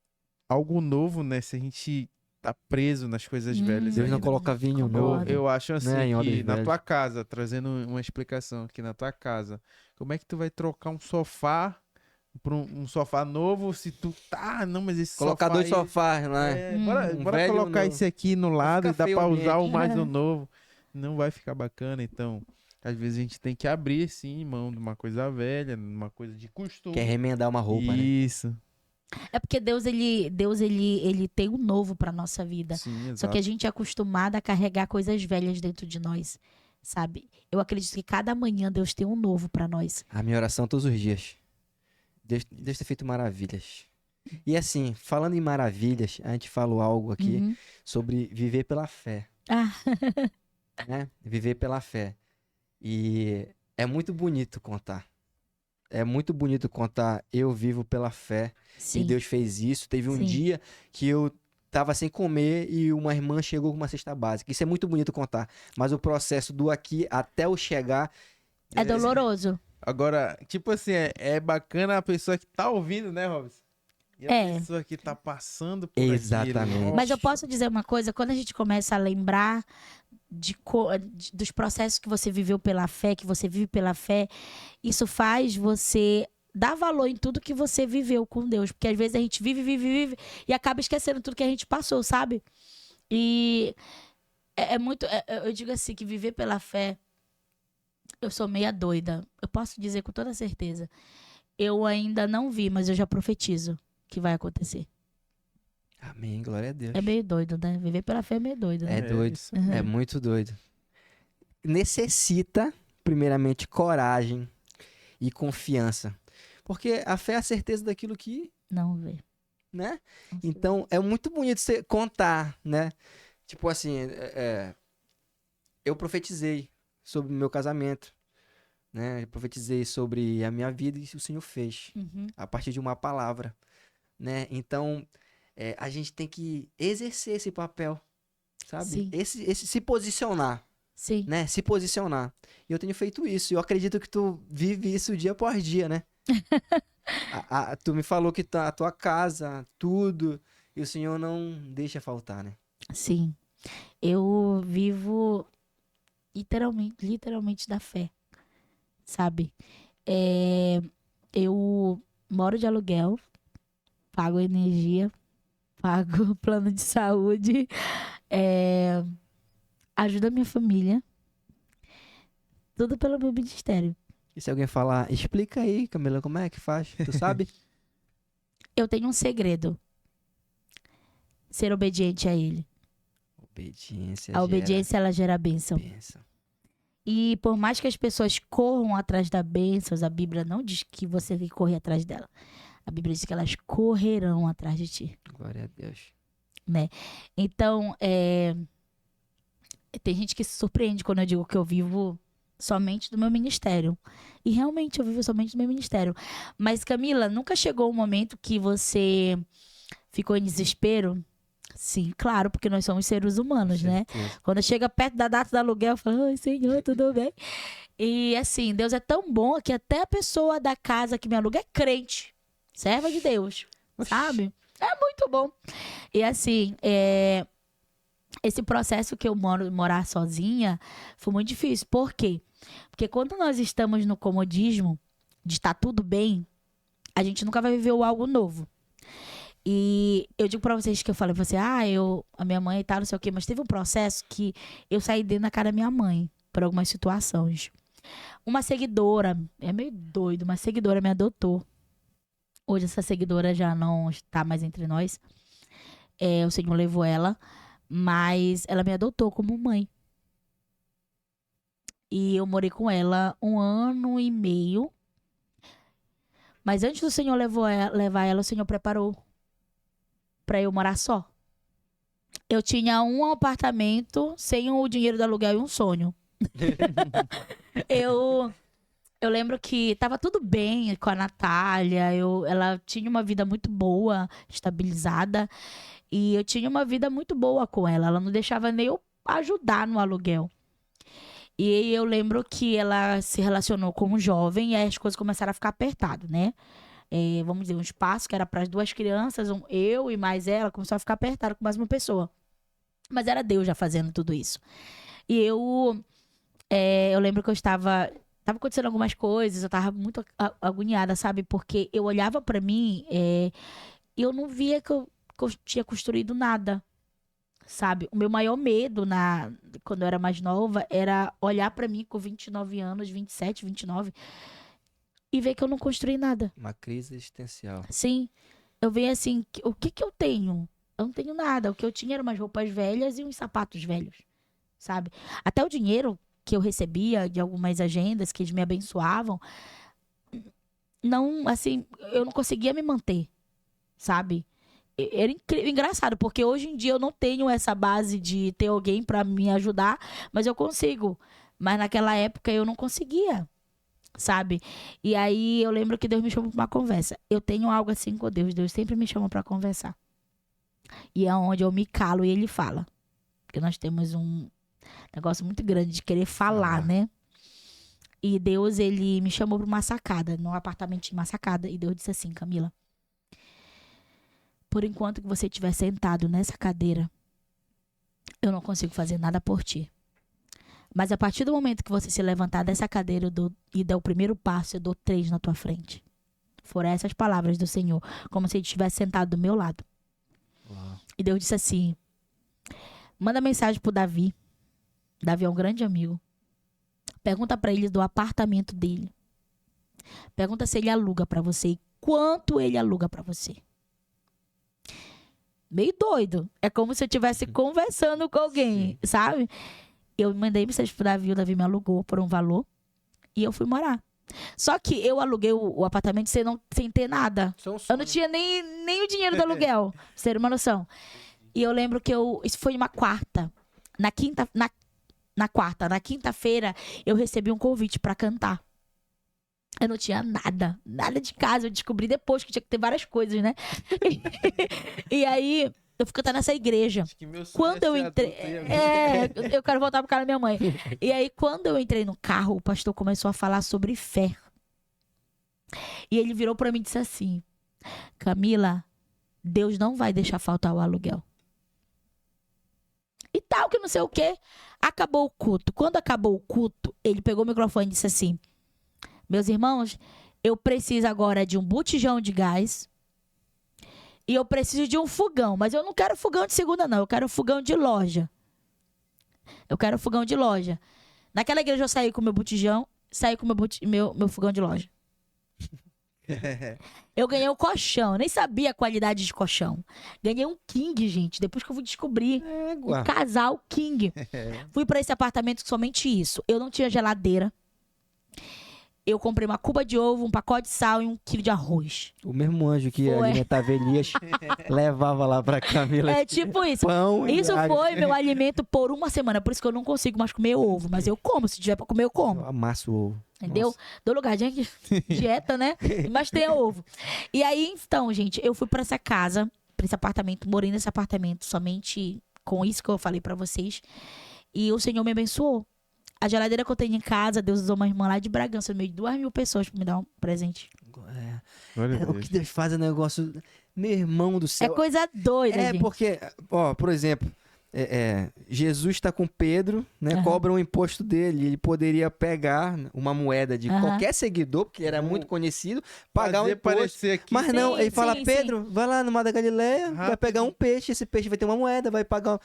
Speaker 2: algo novo, né? Se a gente tá preso nas coisas velhas.
Speaker 1: Deus não
Speaker 2: ainda.
Speaker 1: coloca vinho
Speaker 3: Concordo.
Speaker 1: novo.
Speaker 2: Eu acho assim,
Speaker 1: Né, em odres
Speaker 2: que na
Speaker 1: velhos.
Speaker 2: tua casa, trazendo uma explicação aqui na tua casa, como é que tu vai trocar um sofá por um sofá novo se tu tá... Não, mas esse
Speaker 1: Colocar
Speaker 2: sofá
Speaker 1: dois
Speaker 2: aí-
Speaker 1: sofás, né?
Speaker 2: bora
Speaker 1: Um
Speaker 2: bora
Speaker 1: velho e um
Speaker 2: colocar
Speaker 1: novo.
Speaker 2: esse aqui no lado
Speaker 1: ficar
Speaker 2: e dá
Speaker 1: feio
Speaker 2: pra
Speaker 1: o
Speaker 2: usar o
Speaker 1: ambiente.
Speaker 2: mais o novo. Não vai ficar bacana, então... Às vezes a gente tem que abrir, sim, mão de uma coisa velha, de uma coisa de costume.
Speaker 1: Quer remendar uma roupa, né?
Speaker 2: Isso.
Speaker 3: É porque Deus ele tem um novo para nossa vida.
Speaker 2: Sim, exato.
Speaker 3: Só que a gente é acostumado a carregar coisas velhas dentro de nós. sabe? Eu acredito que cada manhã Deus tem um novo pra nós.
Speaker 1: A minha oração todos os dias. Deus tem feito maravilhas. E assim, falando em maravilhas, a gente falou algo aqui
Speaker 3: Uhum.
Speaker 1: sobre viver pela fé,
Speaker 3: Ah,
Speaker 1: né? Viver pela fé. E é muito bonito contar. É muito bonito contar, eu vivo pela fé.
Speaker 3: sim.
Speaker 1: E Deus fez isso. Teve um
Speaker 3: Sim.
Speaker 1: dia que eu tava sem comer e uma irmã chegou com uma cesta básica. Isso é muito bonito contar. Mas o processo do aqui até o chegar.
Speaker 3: É doloroso.
Speaker 2: Agora, tipo assim, é bacana a pessoa que tá ouvindo, né, Robson? E a
Speaker 3: É.
Speaker 2: pessoa que tá passando por
Speaker 1: Exatamente.
Speaker 2: aquilo.
Speaker 3: Mas eu
Speaker 2: Nossa.
Speaker 3: posso dizer uma coisa, quando a gente começa a lembrar dos processos que você viveu pela fé, que você vive pela fé, isso faz você dar valor em tudo que você viveu com Deus. Porque às vezes a gente vive e acaba esquecendo tudo que a gente passou, sabe? E é muito. Eu digo assim, que viver pela fé, eu sou meia doida. Eu posso dizer com toda certeza. Eu ainda não vi, mas eu já profetizo que vai acontecer.
Speaker 1: Amém, glória a Deus.
Speaker 3: É meio doido, né? Viver pela fé é meio doido, né?
Speaker 1: É doido.
Speaker 2: isso.
Speaker 1: É muito doido. Necessita, primeiramente, coragem e confiança. Porque a fé é a certeza daquilo que,
Speaker 3: Não vê.
Speaker 1: né? Então, é muito bonito você contar, né? Tipo assim, eu profetizei sobre o meu casamento, né? Eu profetizei sobre a minha vida e o Senhor fez.
Speaker 3: Uhum.
Speaker 1: A partir de uma palavra, né? Então, a gente tem que exercer esse papel, sabe?
Speaker 3: Sim.
Speaker 1: Esse se posicionar,
Speaker 3: Sim.
Speaker 1: né? Se posicionar. E eu tenho feito isso. Eu acredito que tu vive isso dia após dia, né? Tu me falou que a tua casa, tudo, e o Senhor não deixa faltar, né?
Speaker 3: Sim. Eu vivo literalmente da fé, sabe? Eu moro de aluguel, pago energia, pago plano de saúde, ajudo a minha família, tudo pelo meu ministério.
Speaker 1: E se alguém falar, explica aí, Camila, como é que faz? Tu sabe?
Speaker 3: Eu tenho um segredo. Ser obediente a ele.
Speaker 1: Obediência.
Speaker 3: A obediência, ela gera bênção.
Speaker 1: Bênção.
Speaker 3: E por mais que as pessoas corram atrás da bênção, a Bíblia não diz que você tem que correr atrás dela. A Bíblia diz que elas correrão atrás de ti.
Speaker 1: Glória a Deus.
Speaker 3: Então, tem gente que se surpreende quando eu digo que eu vivo somente do meu ministério. E realmente eu vivo somente do meu ministério. Mas, Camila, nunca chegou um momento que você ficou em desespero? Sim, claro, porque nós somos seres humanos, né?
Speaker 1: Certeza.
Speaker 3: Quando chega perto da data do aluguel, eu falo, ai, Senhor, tudo bem? E assim, Deus é tão bom que até a pessoa da casa que me aluga é crente. Serva de Deus, sabe? É muito bom. E assim, esse processo que eu morar sozinha foi muito difícil. Por quê? Porque quando nós estamos no comodismo de estar tudo bem, a gente nunca vai viver algo novo. E eu digo pra vocês que eu falei pra você, a minha mãe e tal, não sei o quê, mas teve um processo que eu saí dentro da cara da minha mãe, por algumas situações. Uma seguidora, é meio doido, uma seguidora me adotou. Hoje essa seguidora já não está mais entre nós. O Senhor levou ela, mas ela me adotou como mãe. E eu morei com ela 1 ano e meio. Mas antes do Senhor levar ela, o Senhor preparou pra eu morar só. Eu tinha um apartamento sem o dinheiro do aluguel e um sonho. Eu lembro que tava tudo bem com a Natália. Ela tinha uma vida muito boa, estabilizada. E eu tinha uma vida muito boa com ela. Ela não deixava nem eu ajudar no aluguel. E eu lembro que ela se relacionou com um jovem e aí as coisas começaram a ficar apertadas, né? Vamos dizer, um espaço que era para as 2 crianças, eu e mais ela, começou a ficar apertado com mais uma pessoa. Mas era Deus já fazendo tudo isso. E eu lembro que eu estava acontecendo algumas coisas, eu estava muito agoniada, sabe? Porque eu olhava para mim e eu não via que eu tinha construído nada, sabe? O meu maior medo quando eu era mais nova era olhar para mim com 29 anos, 27, 29 e ver que eu não construí nada.
Speaker 1: Uma crise existencial.
Speaker 3: Sim, eu vejo assim, o que eu tenho? Eu não tenho nada. O que eu tinha eram umas roupas velhas e uns sapatos velhos, sabe? Até o dinheiro que eu recebia, de algumas agendas que eles me abençoavam, não, assim, eu não conseguia me manter, sabe? Era engraçado, porque hoje em dia eu não tenho essa base de ter alguém pra me ajudar, mas eu consigo. Mas naquela época eu não conseguia, sabe? E aí eu lembro que Deus me chamou pra uma conversa. Eu tenho algo assim com Deus, Deus sempre me chama pra conversar. E é onde eu me calo e ele fala. Porque nós temos um negócio muito grande de querer falar, né? E Deus, ele me chamou pra uma sacada, num apartamento de uma sacada. E Deus disse assim, Camila, por enquanto que você estiver sentado nessa cadeira, eu não consigo fazer nada por ti. Mas a partir do momento que você se levantar dessa cadeira e der o primeiro passo, eu dou 3 na tua frente. Foram essas palavras do Senhor, como se ele estivesse sentado do meu lado.
Speaker 1: Uau.
Speaker 3: E Deus disse assim, manda mensagem pro Davi. Davi é um grande amigo. Pergunta pra ele do apartamento dele. Pergunta se ele aluga pra você e quanto ele aluga pra você. Meio doido. É como se eu estivesse conversando com alguém, sabe? Eu mandei mensagem pro Davi, o Davi me alugou por um valor e eu fui morar. Só que eu aluguei o apartamento sem ter nada. Eu não tinha nem o dinheiro do aluguel, pra você ter uma noção. E eu lembro que isso foi uma quarta. Na quinta-feira, eu recebi um convite pra cantar. Eu não tinha nada de casa. Eu descobri depois que tinha que ter várias coisas, né? E aí, eu fui cantar nessa igreja. Quando eu entrei... eu quero voltar pro cara da minha mãe. E aí, quando eu entrei no carro, o pastor começou a falar sobre fé. E ele virou pra mim e disse assim, Camila, Deus não vai deixar faltar o aluguel. E tal, que não sei o quê. Acabou o culto. Quando acabou o culto, ele pegou o microfone e disse assim, meus irmãos, eu preciso agora de um botijão de gás e eu preciso de um fogão. Mas eu não quero fogão de segunda, não. Eu quero fogão de loja. Naquela igreja eu saí com meu botijão, saí com meu fogão de loja. Eu ganhei um colchão. Eu nem sabia a qualidade de colchão. Ganhei um king, gente. Depois que eu fui descobrir. Um casal king. Fui pra esse apartamento com somente isso. Eu não tinha geladeira. Eu comprei uma cuba de ovo, um pacote de sal e 1 quilo de arroz.
Speaker 1: O mesmo anjo que alimentava Elias levava lá pra Camila.
Speaker 3: É tipo isso.
Speaker 1: Pão
Speaker 3: isso foi meu alimento por uma semana. Por isso que eu não consigo mais comer ovo. Mas eu como. Se tiver pra comer, eu como.
Speaker 1: Eu amasso o ovo.
Speaker 3: Entendeu?
Speaker 1: Nossa.
Speaker 3: Dou lugar de dieta, né? Mas tem ovo. E aí, então, gente, eu fui pra essa casa, pra esse apartamento, morei nesse apartamento somente com isso que eu falei pra vocês. E o Senhor me abençoou. A geladeira que eu tenho em casa, Deus usou uma irmã lá de Bragança, no meio de 2.000 pessoas pra me dar um presente.
Speaker 1: O que Deus faz é negócio... Meu irmão do céu.
Speaker 3: É coisa doida, gente.
Speaker 1: Porque, por exemplo, Jesus está com Pedro, né? Cobra um imposto dele. Ele poderia pegar uma moeda de qualquer seguidor, porque ele era muito conhecido, pagar um imposto.
Speaker 2: Aqui.
Speaker 1: Mas não, ele fala,
Speaker 3: sim,
Speaker 1: Pedro, vai lá no Mar da Galileia, vai pegar um peixe, esse peixe vai ter uma moeda, vai pagar...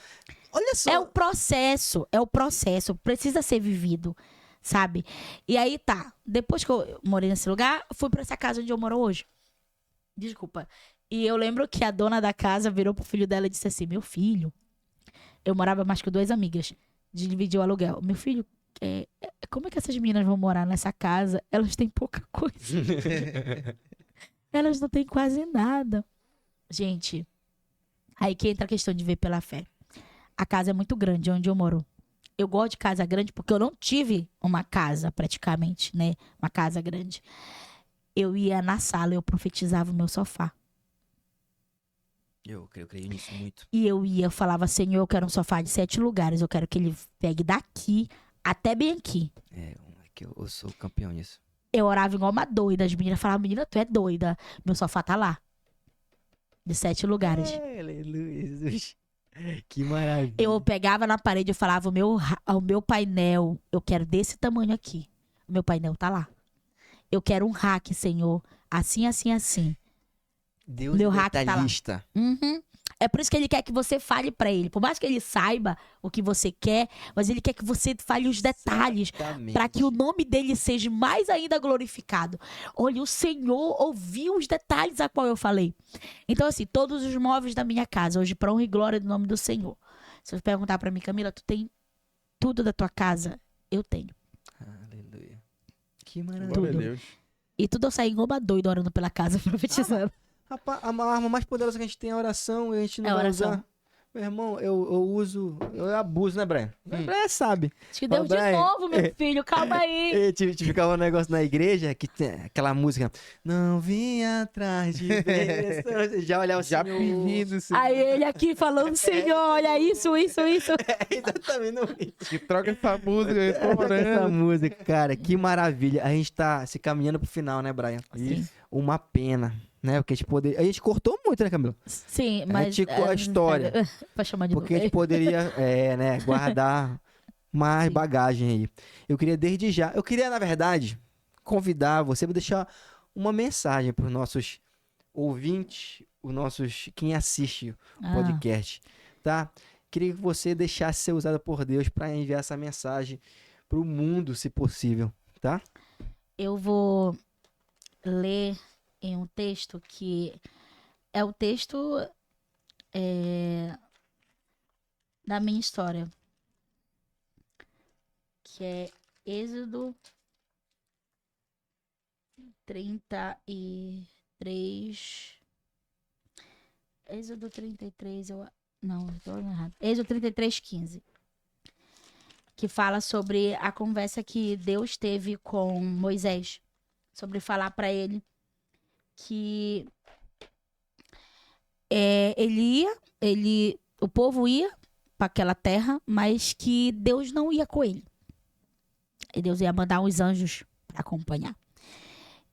Speaker 1: Olha só. É o processo, precisa ser vivido, sabe? E aí tá, depois que eu morei nesse lugar, fui pra essa casa onde eu moro hoje. Desculpa. E eu lembro que a dona da casa virou pro filho dela e disse assim, meu filho, eu morava mais com 2 amigas, dividir o aluguel. Meu filho, como é que essas meninas vão morar nessa casa? Elas têm pouca coisa. Elas não têm quase nada. Gente, aí que entra a questão de ver pela fé. A casa é muito grande, onde eu moro. Eu gosto de casa grande porque eu não tive uma casa, praticamente, né? Uma casa grande. Eu ia na sala, eu profetizava o meu sofá. Eu creio nisso muito.
Speaker 3: E eu falava, Senhor, eu quero um sofá de 7 lugares. Eu quero que ele pegue daqui até bem aqui.
Speaker 1: Eu sou campeão nisso.
Speaker 3: Eu orava igual uma doida. As meninas falavam, menina, tu é doida. Meu sofá tá lá. De 7 lugares.
Speaker 1: Aleluia, Jesus. Que maravilha.
Speaker 3: Eu pegava na parede e falava, o meu painel, eu quero desse tamanho aqui. O meu painel tá lá. Eu quero um rack, Senhor. Assim, assim, assim.
Speaker 1: Deus
Speaker 3: meu
Speaker 1: é
Speaker 3: rack
Speaker 1: detalhista.
Speaker 3: Tá lá. Uhum. É por isso que ele quer que você fale pra ele. Por mais que ele saiba o que você quer, mas ele quer que você fale os detalhes. Para que o nome dele seja mais ainda glorificado. Olha, o Senhor ouviu os detalhes a qual eu falei. Então, assim, todos os móveis da minha casa, hoje, pra honra e glória do nome do Senhor. Se você perguntar pra mim, Camila, tu tem tudo da tua casa? eu tenho.
Speaker 1: Aleluia. Que
Speaker 2: Glória a
Speaker 1: maravilha.
Speaker 2: Deus.
Speaker 3: E tudo eu saí igual uma doida orando pela casa, profetizando.
Speaker 1: Rapaz, a arma mais poderosa que a gente tem é a oração e a gente não
Speaker 3: É a
Speaker 1: vai
Speaker 3: oração.
Speaker 1: usar. Meu irmão, eu abuso, né, Brian? O Brian sabe.
Speaker 3: Acho que deu de
Speaker 1: Brian,
Speaker 3: novo, meu filho. Calma aí.
Speaker 1: Ficava um negócio na igreja que tem aquela música. Não vim atrás de bênçãos. Você já olhava
Speaker 2: Já
Speaker 1: assim.
Speaker 2: pedindo, Senhor.
Speaker 3: Aí ele aqui falando, Senhor, olha isso.
Speaker 1: Exatamente. Não...
Speaker 2: Que troca essa música, eu tô
Speaker 1: Toca essa
Speaker 2: orando.
Speaker 1: música, cara. Que maravilha. A gente tá se caminhando pro final, né, Brian?
Speaker 3: Sim.
Speaker 1: Uma pena, né? Porque a gente cortou muito, né, Camila?
Speaker 3: Sim, mas...
Speaker 1: ticou a história.
Speaker 3: Pra chamar de
Speaker 1: Porque a
Speaker 3: novo.
Speaker 1: gente poderia, né, guardar mais
Speaker 3: Sim.
Speaker 1: bagagem aí. Eu queria, na verdade, convidar você para deixar uma mensagem para os nossos ouvintes, quem assiste o podcast, tá? Queria que você deixasse ser usada por Deus para enviar essa mensagem para o mundo, se possível, tá?
Speaker 3: Eu vou ler em um texto que é o texto da minha história, que é Êxodo 33. Êxodo 33, não, eu tô errado. Êxodo 33:15. Que fala sobre a conversa que Deus teve com Moisés. Sobre falar para ele que o povo ia para aquela terra, mas que Deus não ia com ele. E Deus ia mandar uns anjos para acompanhar.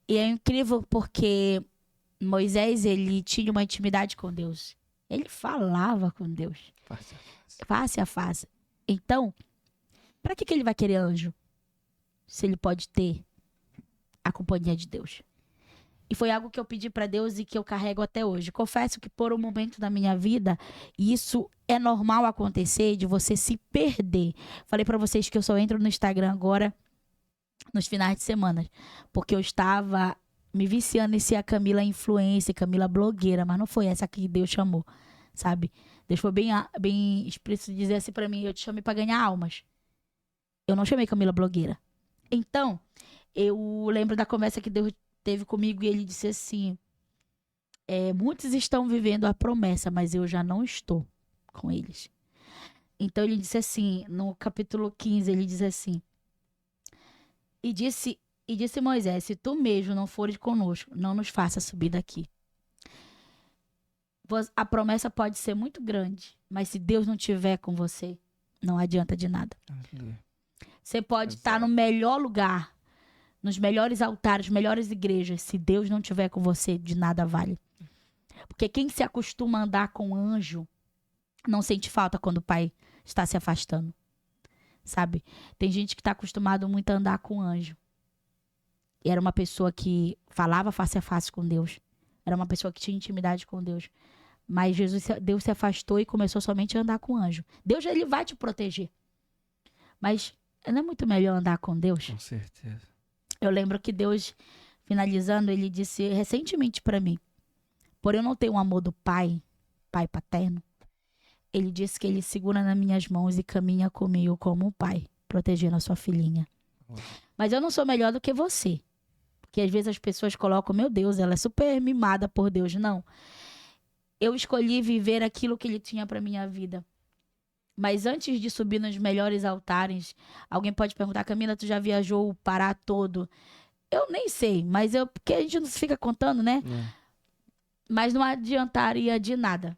Speaker 3: E é incrível porque Moisés, ele tinha uma intimidade com Deus. Ele falava com Deus, face a face. Então, para que ele vai querer anjo? Se ele pode ter a companhia de Deus. E foi algo que eu pedi para Deus e que eu carrego até hoje. Confesso que por um momento da minha vida, isso é normal acontecer, de você se perder. Falei para vocês que eu só entro no Instagram agora nos finais de semana, porque eu estava me viciando em ser a Camila influencer, Camila blogueira, mas não foi essa que Deus chamou, sabe? Deus foi bem explícito de dizer assim para mim, eu te chamei para ganhar almas. Eu não chamei Camila blogueira. Então, eu lembro da conversa que Deus teve comigo e ele disse assim, muitos estão vivendo a promessa, mas eu já não estou com eles. Então ele disse assim, no capítulo 15, ele diz assim, e disse Moisés, se tu mesmo não fores conosco, não nos faça subir daqui. A promessa pode ser muito grande, mas se Deus não estiver com você, não adianta de nada. Você pode estar no melhor lugar, nos melhores altares, melhores igrejas. Se Deus não estiver com você, de nada vale. Porque quem se acostuma a andar com anjo, não sente falta quando o pai está se afastando. Sabe? Tem gente que está acostumado muito a andar com anjo. E era uma pessoa que falava face a face com Deus. Era uma pessoa que tinha intimidade com Deus. Mas Deus se afastou e começou somente a andar com anjo. Deus, ele vai te proteger. Mas não é muito melhor andar com Deus?
Speaker 1: Com certeza.
Speaker 3: Eu lembro que Deus, finalizando, ele disse recentemente para mim, por eu não ter um amor do pai paterno, ele disse que ele segura nas minhas mãos e caminha comigo como um pai, protegendo a sua filhinha. Mas eu não sou melhor do que você. Porque às vezes as pessoas colocam, meu Deus, ela é super mimada por Deus. Não. Eu escolhi viver aquilo que ele tinha para minha vida. Mas antes de subir nos melhores altares, alguém pode perguntar, Camila, tu já viajou o Pará todo? Eu nem sei, mas porque a gente não fica contando, né? Mas não adiantaria de nada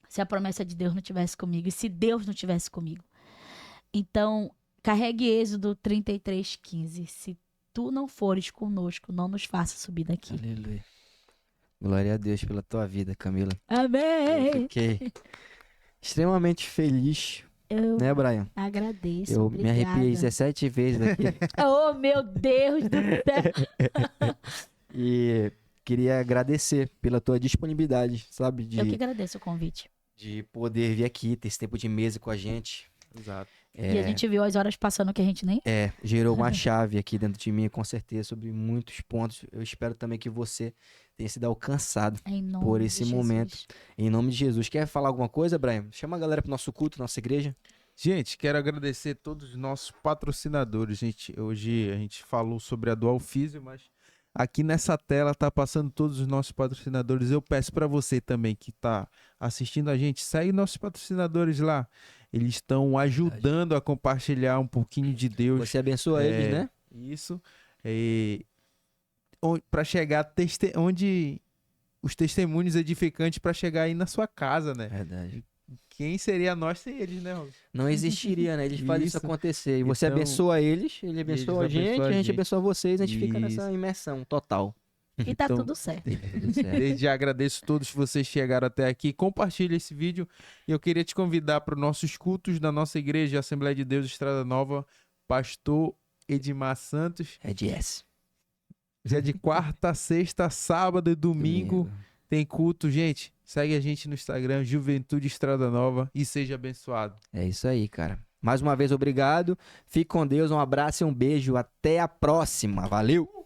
Speaker 3: se a promessa de Deus não tivesse comigo e se Deus não tivesse comigo. Então, carregue Êxodo 33:15. Se tu não fores conosco, não nos faça subir daqui.
Speaker 1: Aleluia. Glória a Deus pela tua vida, Camila. Eu
Speaker 3: Amém!
Speaker 1: fiquei extremamente feliz,
Speaker 3: Eu
Speaker 1: né, Brian?
Speaker 3: agradeço,
Speaker 1: Eu
Speaker 3: obrigada.
Speaker 1: me arrepiei 17 vezes aqui.
Speaker 3: Oh, meu Deus do céu!
Speaker 1: E queria agradecer pela tua disponibilidade, sabe?
Speaker 3: Eu que agradeço o convite.
Speaker 1: De poder vir aqui, ter esse tempo de mesa com a gente.
Speaker 2: Exato.
Speaker 3: E a gente viu as horas passando que a gente nem...
Speaker 1: Gerou uma chave aqui dentro de mim, com certeza, sobre muitos pontos. Eu espero também que você tenha sido alcançado
Speaker 3: Em nome
Speaker 1: por
Speaker 3: de
Speaker 1: esse
Speaker 3: Jesus.
Speaker 1: momento. Em nome de Jesus. Quer falar alguma coisa, Brian? Chama a galera pro nosso culto, nossa igreja.
Speaker 2: Gente, quero agradecer todos os nossos patrocinadores. Hoje a gente falou sobre a Dual Physio, mas aqui nessa tela tá passando todos os nossos patrocinadores. Eu peço para você também que tá assistindo a gente, segue nossos patrocinadores lá. Eles estão ajudando a compartilhar um pouquinho de Deus.
Speaker 1: Você abençoa eles, né?
Speaker 2: Isso. Para chegar onde os testemunhos edificantes para chegar aí na sua casa, né?
Speaker 1: Verdade.
Speaker 2: Quem seria nós sem eles, né, Rob?
Speaker 1: Não existiria, né? Eles fazem isso
Speaker 2: Isso.
Speaker 1: acontecer. E você
Speaker 2: Então,
Speaker 1: abençoa eles, ele abençoa a gente, a gente abençoa vocês, a gente fica
Speaker 2: Isso.
Speaker 1: nessa imersão total.
Speaker 3: E tá
Speaker 2: Então,
Speaker 3: tudo certo.
Speaker 1: Tudo certo.
Speaker 2: Desde já agradeço a todos que vocês chegaram até aqui. Compartilhe esse vídeo. E eu queria te convidar para os nossos cultos da nossa igreja, Assembleia de Deus Estrada Nova, Pastor Edmar Santos.
Speaker 1: É de S.
Speaker 2: Dia de quarta, sexta, sábado e domingo. Tem culto, gente. Segue a gente no Instagram, Juventude Estrada Nova, e seja abençoado.
Speaker 1: É isso aí, cara. Mais uma vez, obrigado. Fique com Deus, um abraço e um beijo. Até a próxima. Valeu!